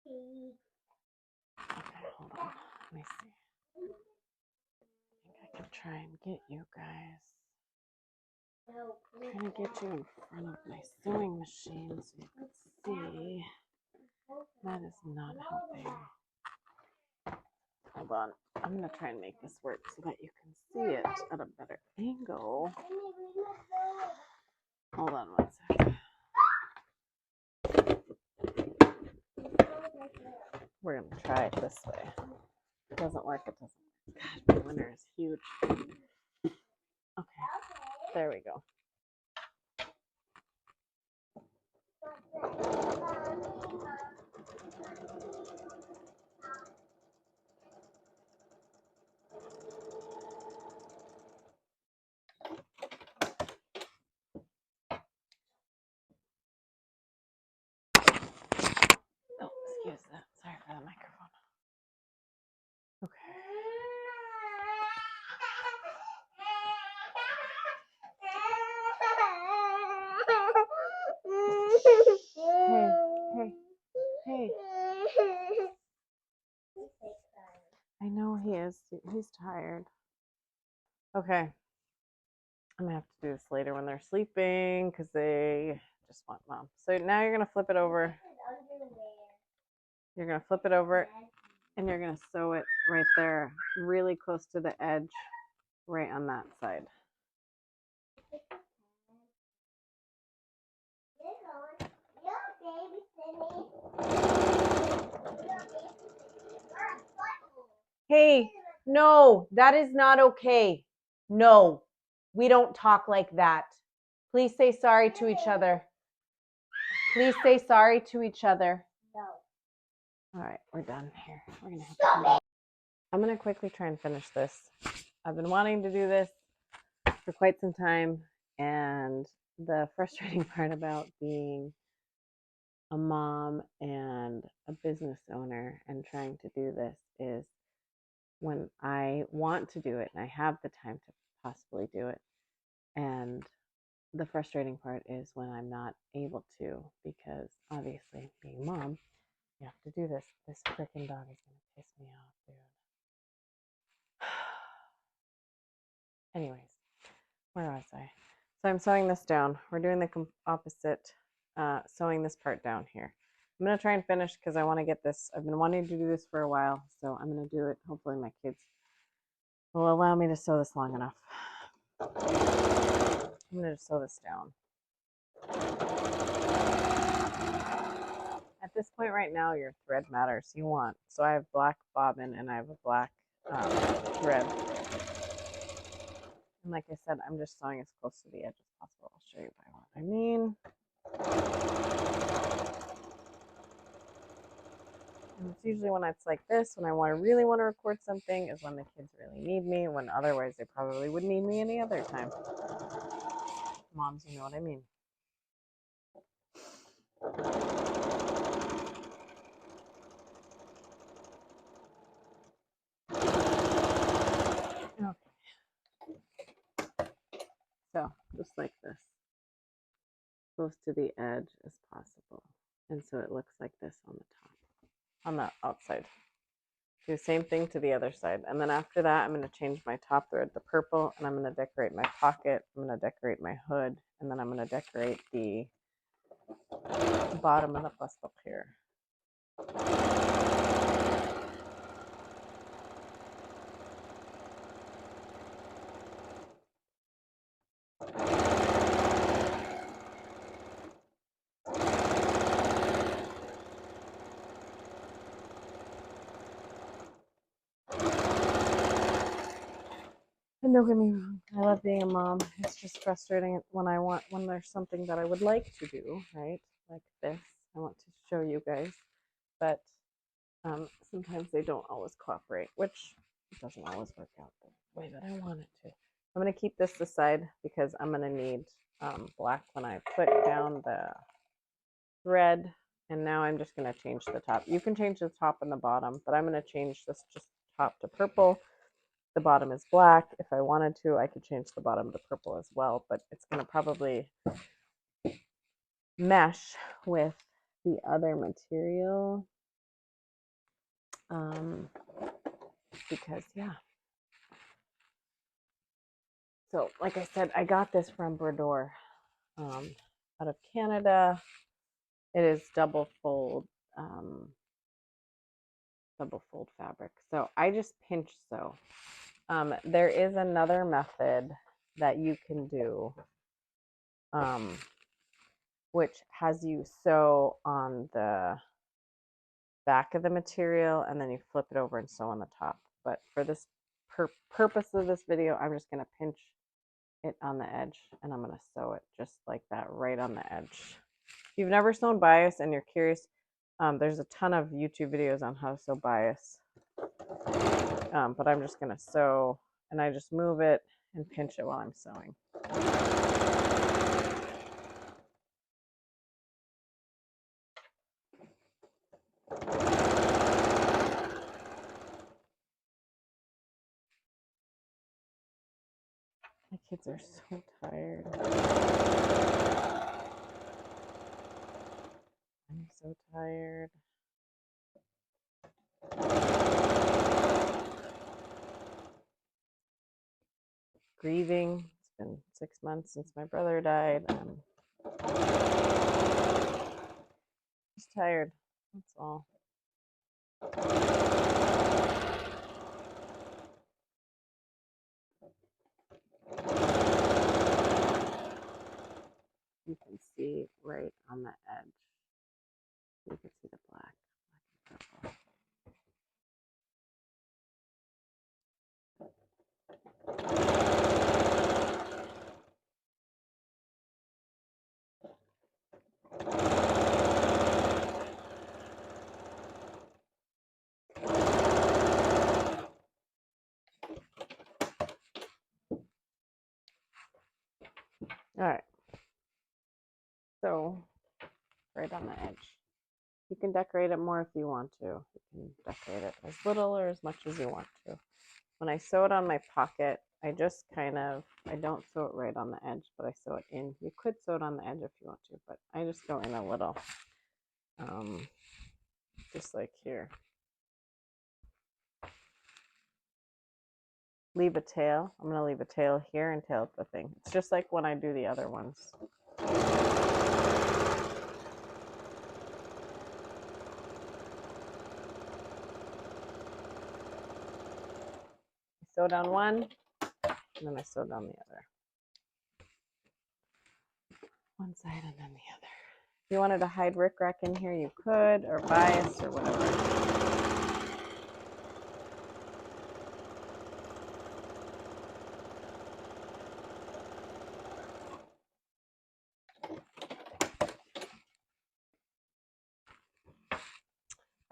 Okay, hold on. Let me see. I think I can try and get you guys. I'm trying to get you in front of my sewing machine so you can see. That is not helping. Hold on. I'm going to try and make this work so that you can see it at a better angle. Hold on one second. We're going to try it this way. If it doesn't work, it doesn't work. God, my winner is huge. Okay, there we go. Oh, excuse that. Sorry for the microphone. Okay. Hey. I know he is. He's tired. Okay. I'm gonna have to do this later when they're sleeping because they just want mom. So now you're gonna flip it over. You're gonna flip it over and you're gonna sew it right there, really close to the edge, right on that side. Hey, no, that is not okay. No, we don't talk like that. Please say sorry to each other. Please say sorry to each other. No. All right, we're done here. We're gonna have to come back. I'm gonna quickly try and finish this. I've been wanting to do this. for quite some time. And the frustrating part about being a mom and a business owner and trying to do this is when I want to do it and I have the time to possibly do it. And the frustrating part is when I'm not able to, because obviously, being a mom, you have to do this. This freaking dog is going to piss me off, dude. Anyways, where was I? So I'm sewing this down. We're doing the opposite, sewing this part down here. I'm going to try and finish because I want to get this. I've been wanting to do this for a while, so I'm going to do it. Hopefully my kids will allow me to sew this long enough. I'm going to sew this down. At this point right now, your thread matters. You want. So I have black bobbin and I have a black thread. And like I said, I'm just sewing as close to the edge as possible. I'll show you by what I mean. And it's usually when it's like this, when I really want to record something, is when the kids really need me, when otherwise they probably would need me any other time. Moms, you know what I mean. Okay. So, just like this. Close to the edge as possible. And so it looks like this on the top, on the outside. Do the same thing to the other side. And then after that, I'm going to change my top thread to purple, and I'm going to decorate my pocket. I'm going to decorate my hood, and then I'm going to decorate the bottom of the vestpuk here. And don't get me wrong, I love being a mom. It's just frustrating when there's something that I would like to do, right? Like this. I want to show you guys. But sometimes they don't always cooperate, which doesn't always work out the way that I want it to. I'm going to keep this aside because I'm going to need black when I put down the thread. And now I'm just going to change the top. You can change the top and the bottom, but I'm going to change this just top to purple. The bottom is black. If I wanted to, I could change the bottom to purple as well, but it's going to probably mesh with the other material. Because, yeah. So, like I said, I got this from Brador out of Canada. It is double fold fabric. So I just pinch sew. There is another method that you can do, which has you sew on the back of the material and then you flip it over and sew on the top. But for this purpose of this video, I'm just going to pinch it on the edge and I'm going to sew it just like that right on the edge. If you've never sewn bias and you're curious, there's a ton of YouTube videos on how to sew bias. But I'm just going to sew and I just move it and pinch it while I'm sewing. My kids are so tired. I'm so tired. Grieving. It's been 6 months since my brother died. I'm just tired. That's all. You can see right on the edge. You can see the black and purple. All right. So right on the edge. You can decorate it more if you want to. You can decorate it as little or as much as you want to. When I sew it on my pocket, I just kind of, I don't sew it right on the edge, but I sew it in. You could sew it on the edge if you want to, but I just go in a little, just like here. Leave a tail. I'm going to leave a tail here and tail up the thing. It's just like when I do the other ones. I sew down one, and then I sew down the other. One side and then the other. If you wanted to hide rickrack in here, you could, or bias, or whatever.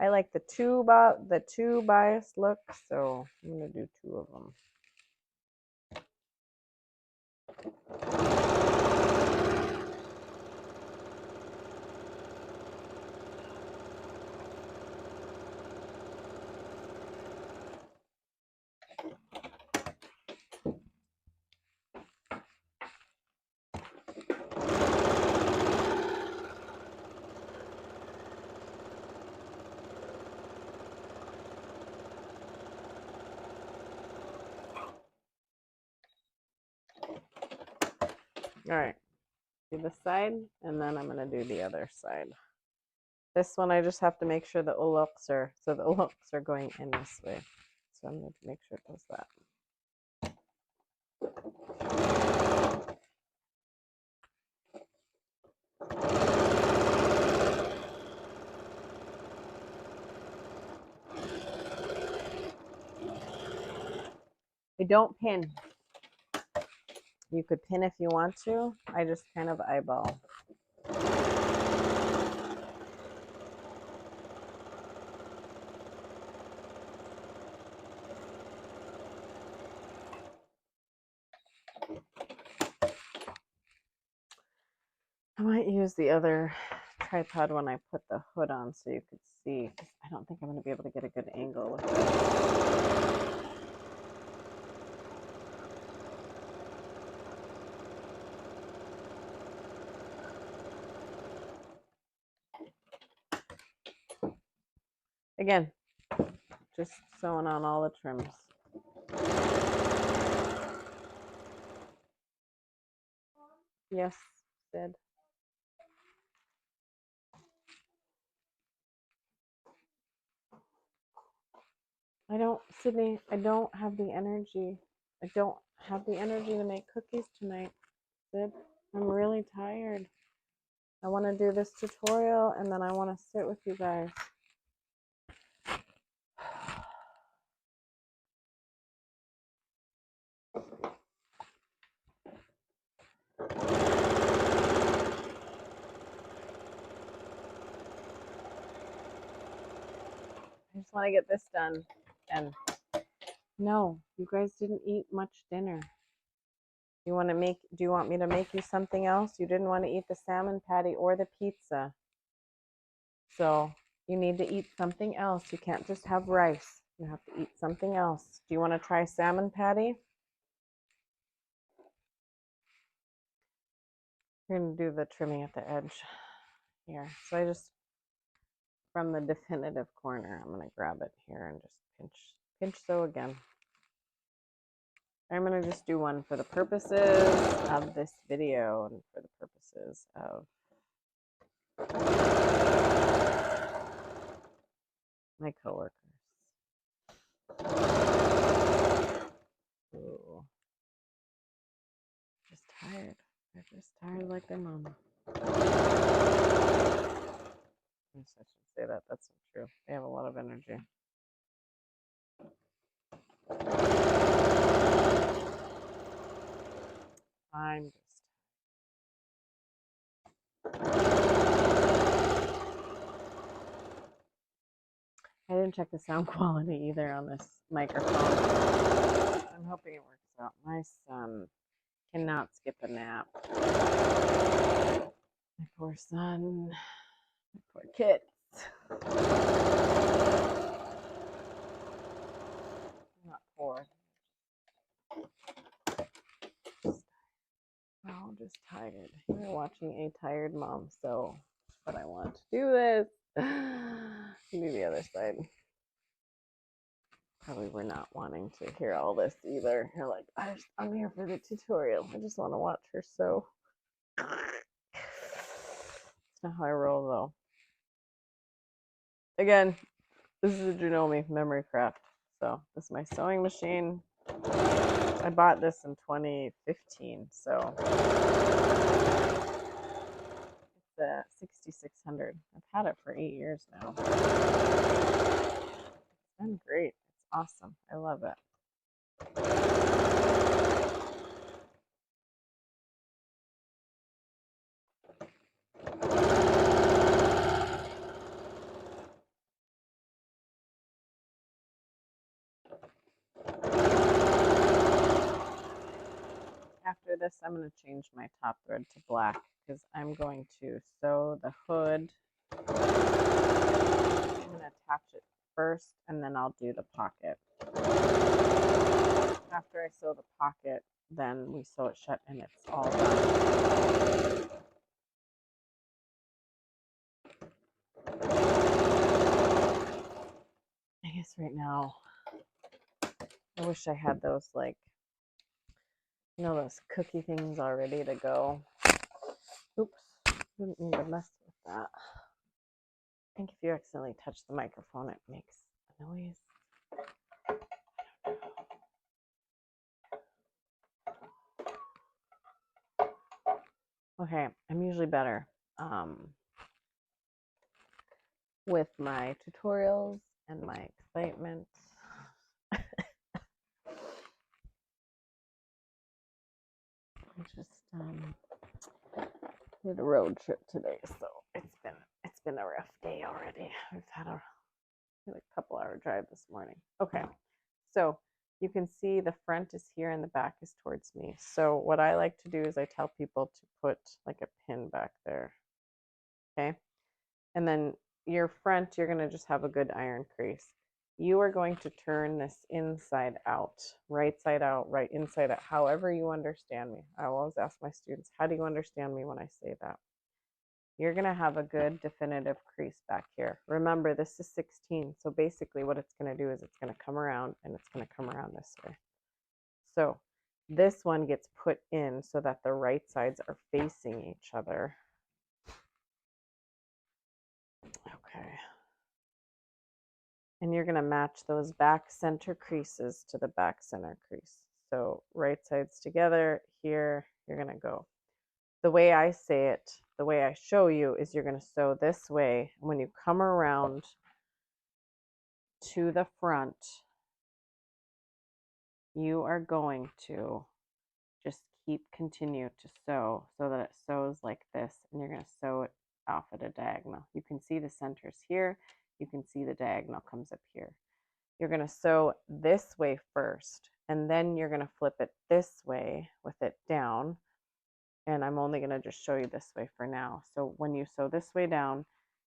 I like the two bias look, so I'm gonna do 2 of them. All right, do this side, and then I'm gonna do the other side. This one, I just have to make sure the uloks are, so the uloks are going in this way. So I'm going to make sure it does that. I don't pin. You could pin if you want to. I just kind of eyeball. I might use the other tripod when I put the hood on so you could see. I don't think I'm going to be able to get a good angle with it. Again, just sewing on all the trims. Yes, Sid. Sydney, I don't have the energy. I don't have the energy to make cookies tonight, Sid. I'm really tired. I want to do this tutorial and then I want to sit with you guys. I just want to get this done. And no, you guys didn't eat much dinner. Do you want me to make you something else? You didn't want to eat the salmon patty or the pizza. So you need to eat something else. You can't just have rice. You have to eat something else. Do you want to try salmon patty? You're going to do the trimming at the edge here. So I just, from the definitive corner, I'm going to grab it here and just pinch sew again. I'm going to just do one for the purposes of this video and for the purposes of my coworkers. Ooh. Just tired. They're just tired like their mama. I shouldn't say that. That's not true. They have a lot of energy. I'm just. I didn't check the sound quality either on this microphone. I'm hoping it works out. My son cannot skip a nap. My poor son, my poor kids. Not poor. Oh, just tired. You're watching a tired mom, so but I want to do this. Do the other side. Probably we're not wanting to hear all this either. You're like, I'm here for the tutorial. I just want to watch her sew. It's not how I roll though. Again, this is a janome memory craft. So this is my sewing machine. I bought this in 2015, so it's a 6600. I've had it for 8 years now. It's been great. It's awesome. I love it. After this, I'm going to change my top thread to black because I'm going to sew the hood. I'm going to attach it first and then I'll do the pocket. After I sew the pocket, then we sew it shut and it's all done. I guess right now, I wish I had those like, you know, those cookie things all ready to go. Oops, didn't mean to mess with that. I think if you accidentally touch the microphone, it makes a noise. Okay, I'm usually better with my tutorials and my excitement. I just did a road trip today, so it's been a rough day already. We've had a couple-hour drive this morning. Okay, so you can see the front is here and the back is towards me. So what I like to do is I tell people to put like a pin back there. Okay, and then your front, you're gonna just have a good iron crease. You are going to turn this inside out, right side out, right inside out, however you understand me. I always ask my students, how do you understand me when I say that? You're going to have a good definitive crease back here. Remember, this is 16, so basically what it's going to do is it's going to come around and it's going to come around this way. So this one gets put in so that the right sides are facing each other. Okay. And you're going to match those back center creases to the back center crease. So right sides together, here, you're going to go. The way I say it, the way I show you is you're going to sew this way. When you come around to the front, you are going to just continue to sew so that it sews like this, and you're going to sew it off at a diagonal. You can see the centers here. You can see the diagonal comes up here. You're going to sew this way first, and then you're going to flip it this way with it down. And I'm only going to just show you this way for now. So when you sew this way down,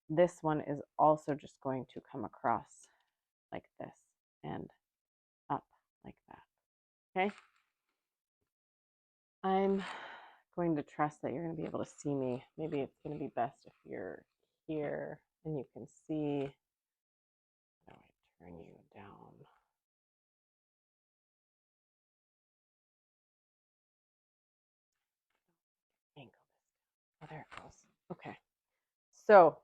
this one is also just going to come across like this and up like that. Okay? I'm going to trust that you're going to be able to see me. Maybe it's going to be best if you're here and you can see. How do I turn you down? Angle this. Oh, there it goes. Okay. So,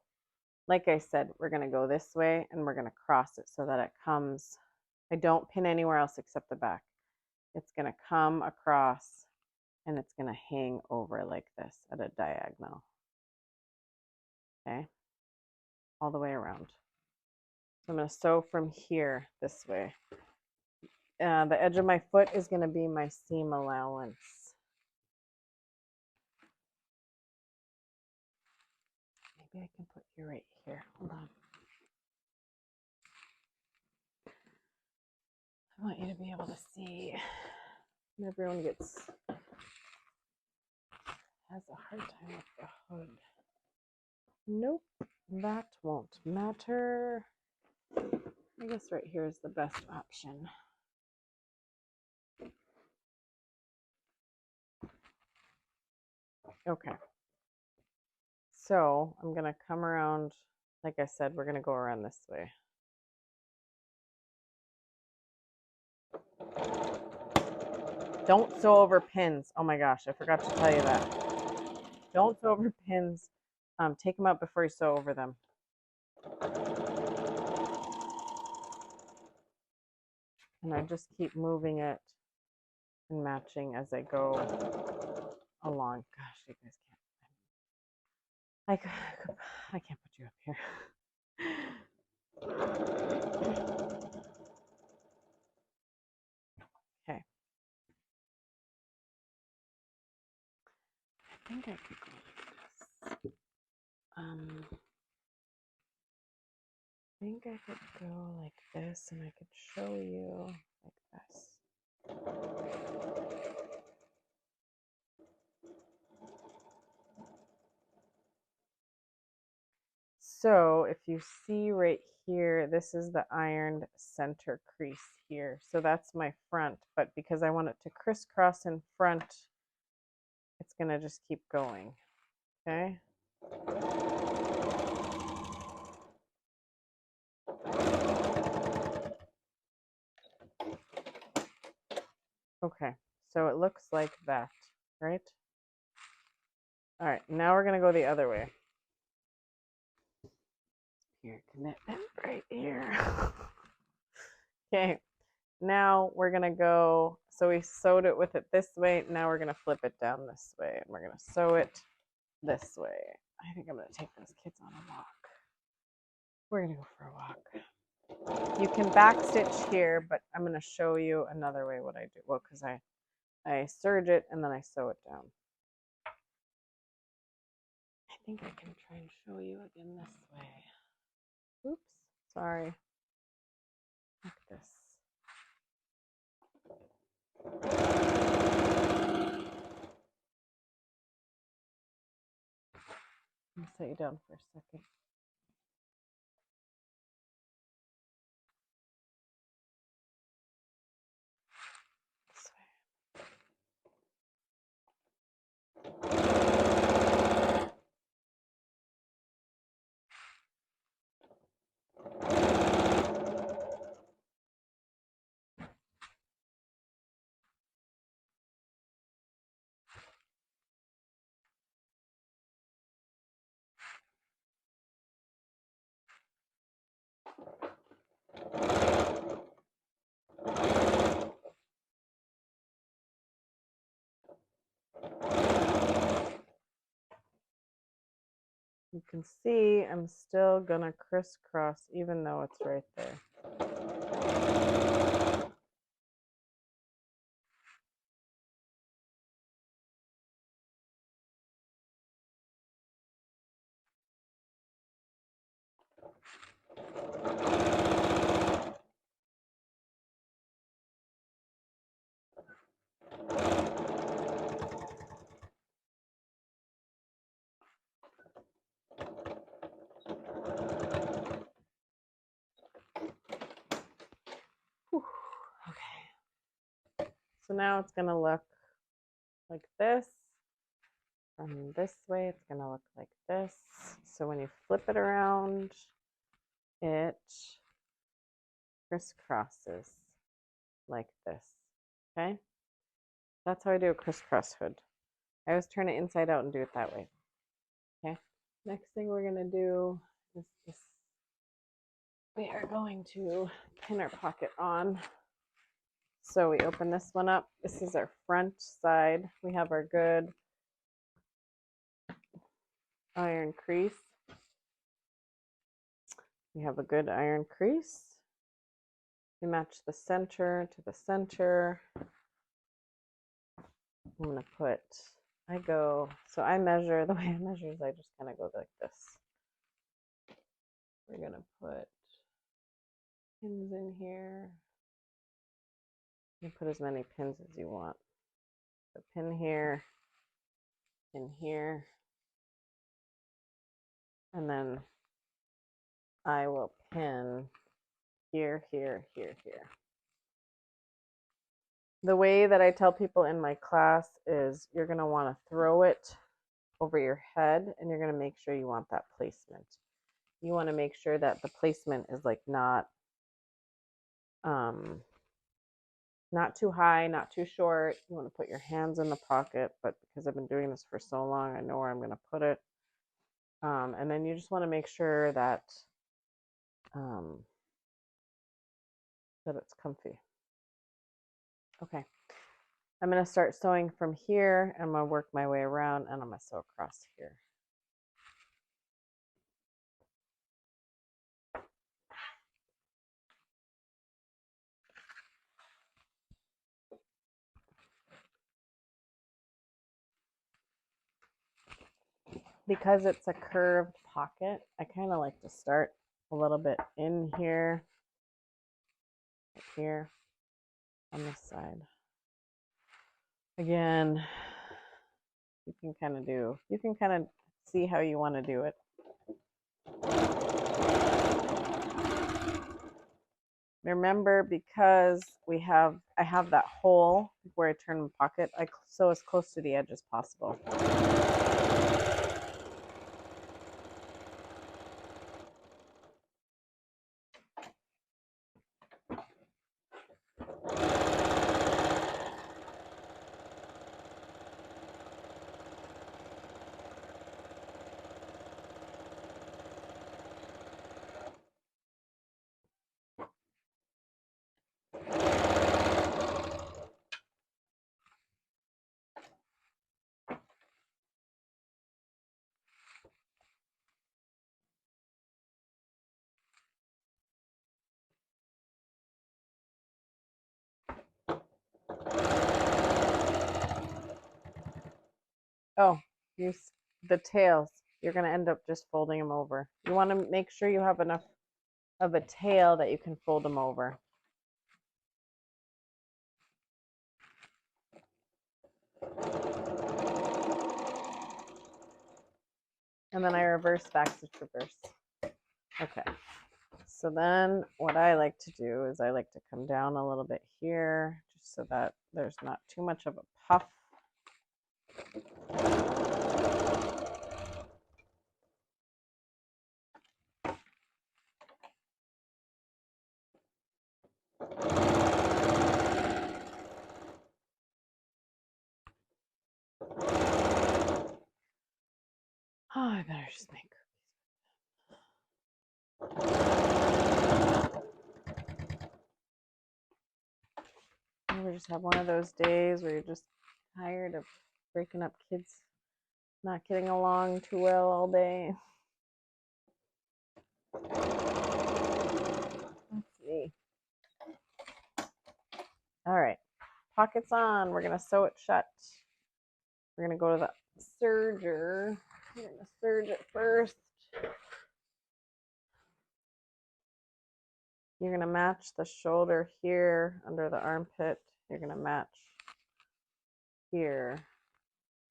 like I said, we're going to go this way and we're going to cross it so that it comes. I don't pin anywhere else except the back. It's going to come across and it's going to hang over like this at a diagonal. Okay, all the way around. So I'm going to sew from here this way. The edge of my foot is going to be my seam allowance. Maybe I can put you right here. Hold on. I want you to be able to see. Everyone gets has a hard time with the hood. Nope, that won't matter. I guess right here is the best option. Okay. So I'm going to come around, like I said, we're going to go around this way. Don't sew over pins. Oh my gosh, I forgot to tell you that. Don't sew over pins. Take them out before you sew over them. And I just keep moving it and matching as I go along. Gosh, you guys can't. I can't put you up here. Okay. I think I could go like this. I think I could go like this and I could show you like this. So if you see right here, this is the ironed center crease here. So that's my front, but because I want it to crisscross in front, it's gonna just keep going, okay? Okay, so it looks like that, right? All right, now we're gonna go the other way. Here, commitment right here. Okay, now we're gonna go, so we sewed it with it this way, now we're gonna flip it down this way, and we're gonna sew it this way. I think I'm gonna take those kids on a walk. We're gonna go for a walk. You can backstitch here, but I'm gonna show you another way what I do. Well, because I serge it and then I sew it down. I think I can try and show you again this way. Oops, sorry. Like this. Let me set you down for a second. This way. You can see I'm still gonna crisscross even though it's right there. Whew. Okay. So now it's gonna look like this. From this way, it's gonna look like this. So when you flip it around, it crisscrosses like this, okay? That's how I do a crisscross hood. I always turn it inside out and do it that way, okay? Next thing we're gonna do is this. We are going to pin our pocket on. So we open this one up. This is our front side. We have our good iron crease. We have a good iron crease. We match the center to the center. I'm going to put, so I measure, the way I measure is I just kind of go like this. We're going to put pins in here. You put as many pins as you want. A pin here in here. And then I will pin here, here, here, here. The way that I tell people in my class is you're going to want to throw it over your head, and you're going to make sure you want that placement. You want to make sure that the placement is like not too high, not too short. You want to put your hands in the pocket, but because I've been doing this for so long, I know where I'm going to put it. And then you just want to make sure that that it's comfy. Okay. I'm going to start sewing from here, and I'm going to work my way around, and I'm going to sew across here. Because it's a curved pocket, I kind of like to start a little bit in here, here on this side. Again, you can kind of see how you want to do it. Remember, because I have that hole where I turn the pocket, I sew as close to the edge as possible. Oh, the tails. You're going to end up just folding them over. You want to make sure you have enough of a tail that you can fold them over. And then I reverse back to traverse. Okay. So then what I like to do is I like to come down a little bit here just so that there's not too much of a puff. Oh, I better just make cookies. You just have one of those days where you're just tired of breaking up kids not getting along too well all day. Let's see. All right, pockets on. We're going to sew it shut. We're going to go to the serger. We're going to serge it first. You're going to match the shoulder here under the armpit. You're going to match here,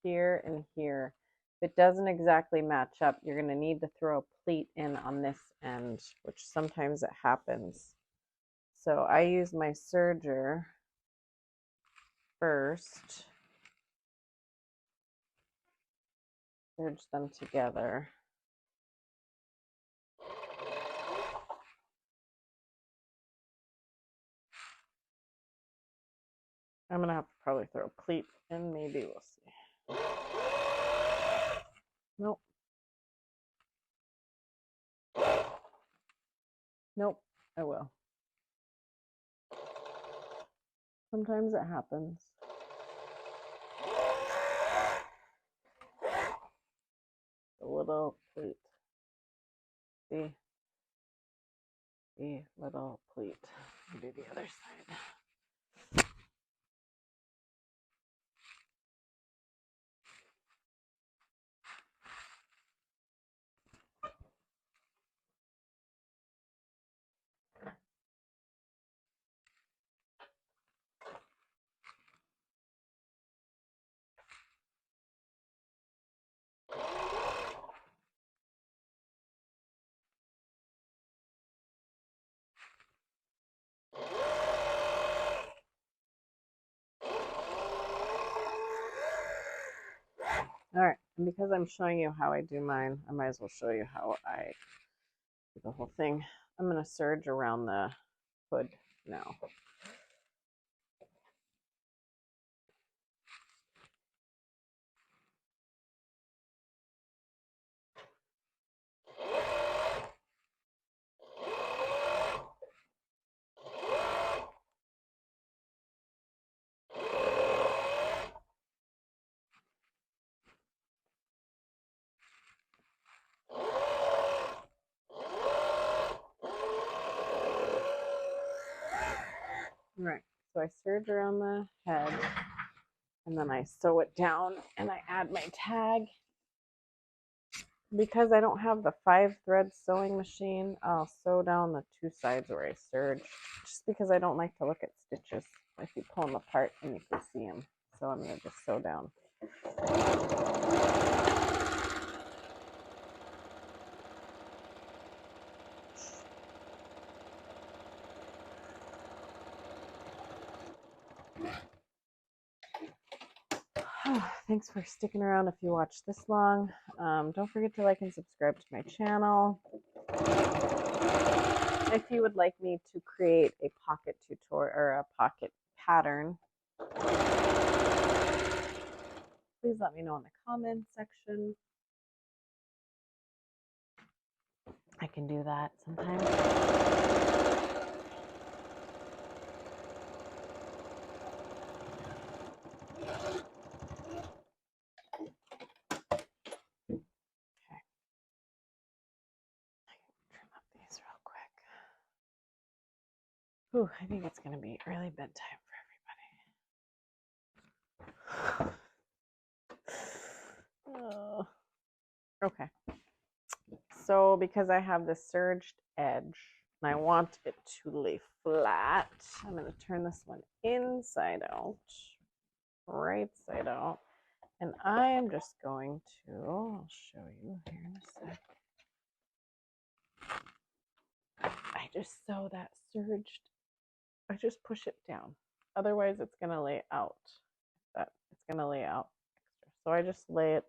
here, and here. If it doesn't exactly match up, you're going to need to throw a pleat in on this end, which sometimes it happens. So I use my serger first. Serge them together. I'm going to have to probably throw a pleat in, maybe we'll see. Nope. Nope, I will. Sometimes it happens. A little pleat. See? The little pleat. Do the other side. All right, and because I'm showing you how I do mine, I might as well show you how I do the whole thing. I'm going to serge around the hood now. All right, so I serge around the head, and then I sew it down, and I add my tag. Because I don't have the 5-thread sewing machine, I'll sew down the 2 sides where I serge, just because I don't like to look at stitches if you pull them apart and you can see them. So I'm going to just sew down. Thanks for sticking around if you watched this long. Don't forget to like and subscribe to my channel. If you would like me to create a pocket tutorial or a pocket pattern, please let me know in the comments section. I can do that sometimes. Ooh, I think it's going to be early bedtime for everybody. Oh. Okay. So because I have this serged edge and I want it to lay flat, I'm going to turn this one inside out, right side out. And I am just going to, I'll show you here in a sec. I just sew that serged, I just push it down. Otherwise it's going to lay out. It's going to lay out extra. So I just lay it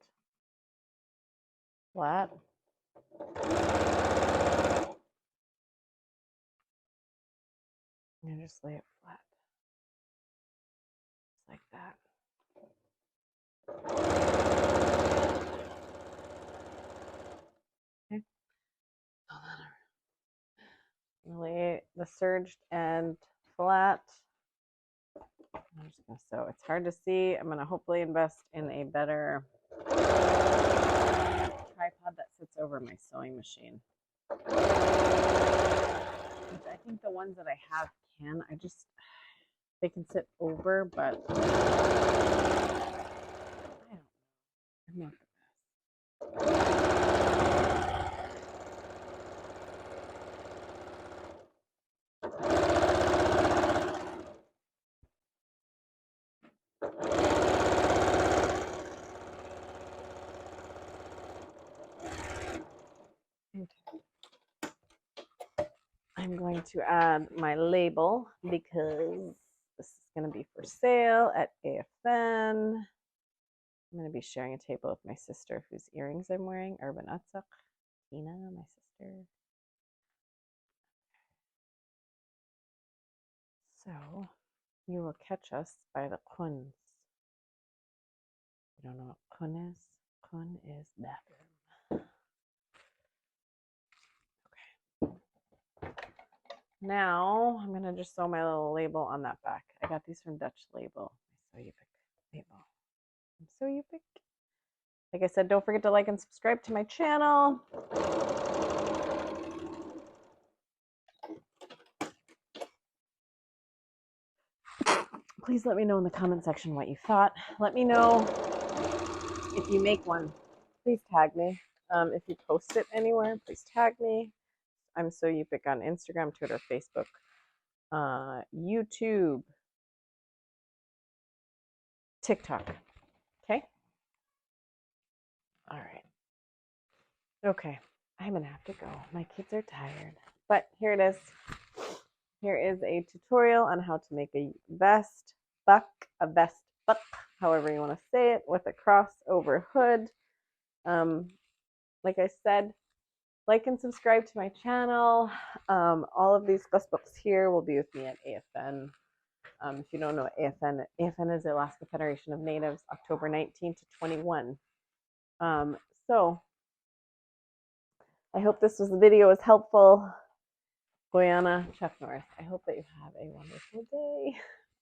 flat. And just lay it flat. Just like that. Okay. Lay the serged end flat. I'm just going to sew. It's hard to see. I'm going to hopefully invest in a better tripod that sits over my sewing machine. I think the ones that I have can. They can sit over, but I don't know. I'm not the best. I'm going to add my label because this is going to be for sale at AFN. I'm going to be sharing a table with my sister whose earrings I'm wearing, Urban Atzak. Tina, my sister. So you will catch us by the kuns. You don't know what kun is? Kun is bathroom. Okay. Now I'm going to just sew my little label on that back. I got these from Dutch Label. My Yupik label. I'm so Yupik. Like I said, don't forget to like and subscribe to my channel. Please let me know in the comment section what you thought. Let me know if you make one. Please tag me. If you post it anywhere, please tag me. I'm so Yupik on Instagram, Twitter, Facebook, YouTube, TikTok. Okay? All right. Okay. I'm going to have to go. My kids are tired. But here it is. Here is a tutorial on how to make a vestpuk, however you want to say it, with a crossover hood. Like I said, like and subscribe to my channel. All of these qaspeqs here will be with me at AFN. If you don't know AFN is the Alaska Federation of Natives, October 19 to 21. So I hope this video was helpful. Quyana, Chuck Norris, I hope that you have a wonderful day.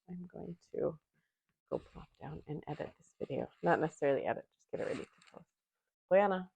I'm going to go plop down and edit this video. Not necessarily edit, just get it ready to post. Quyana.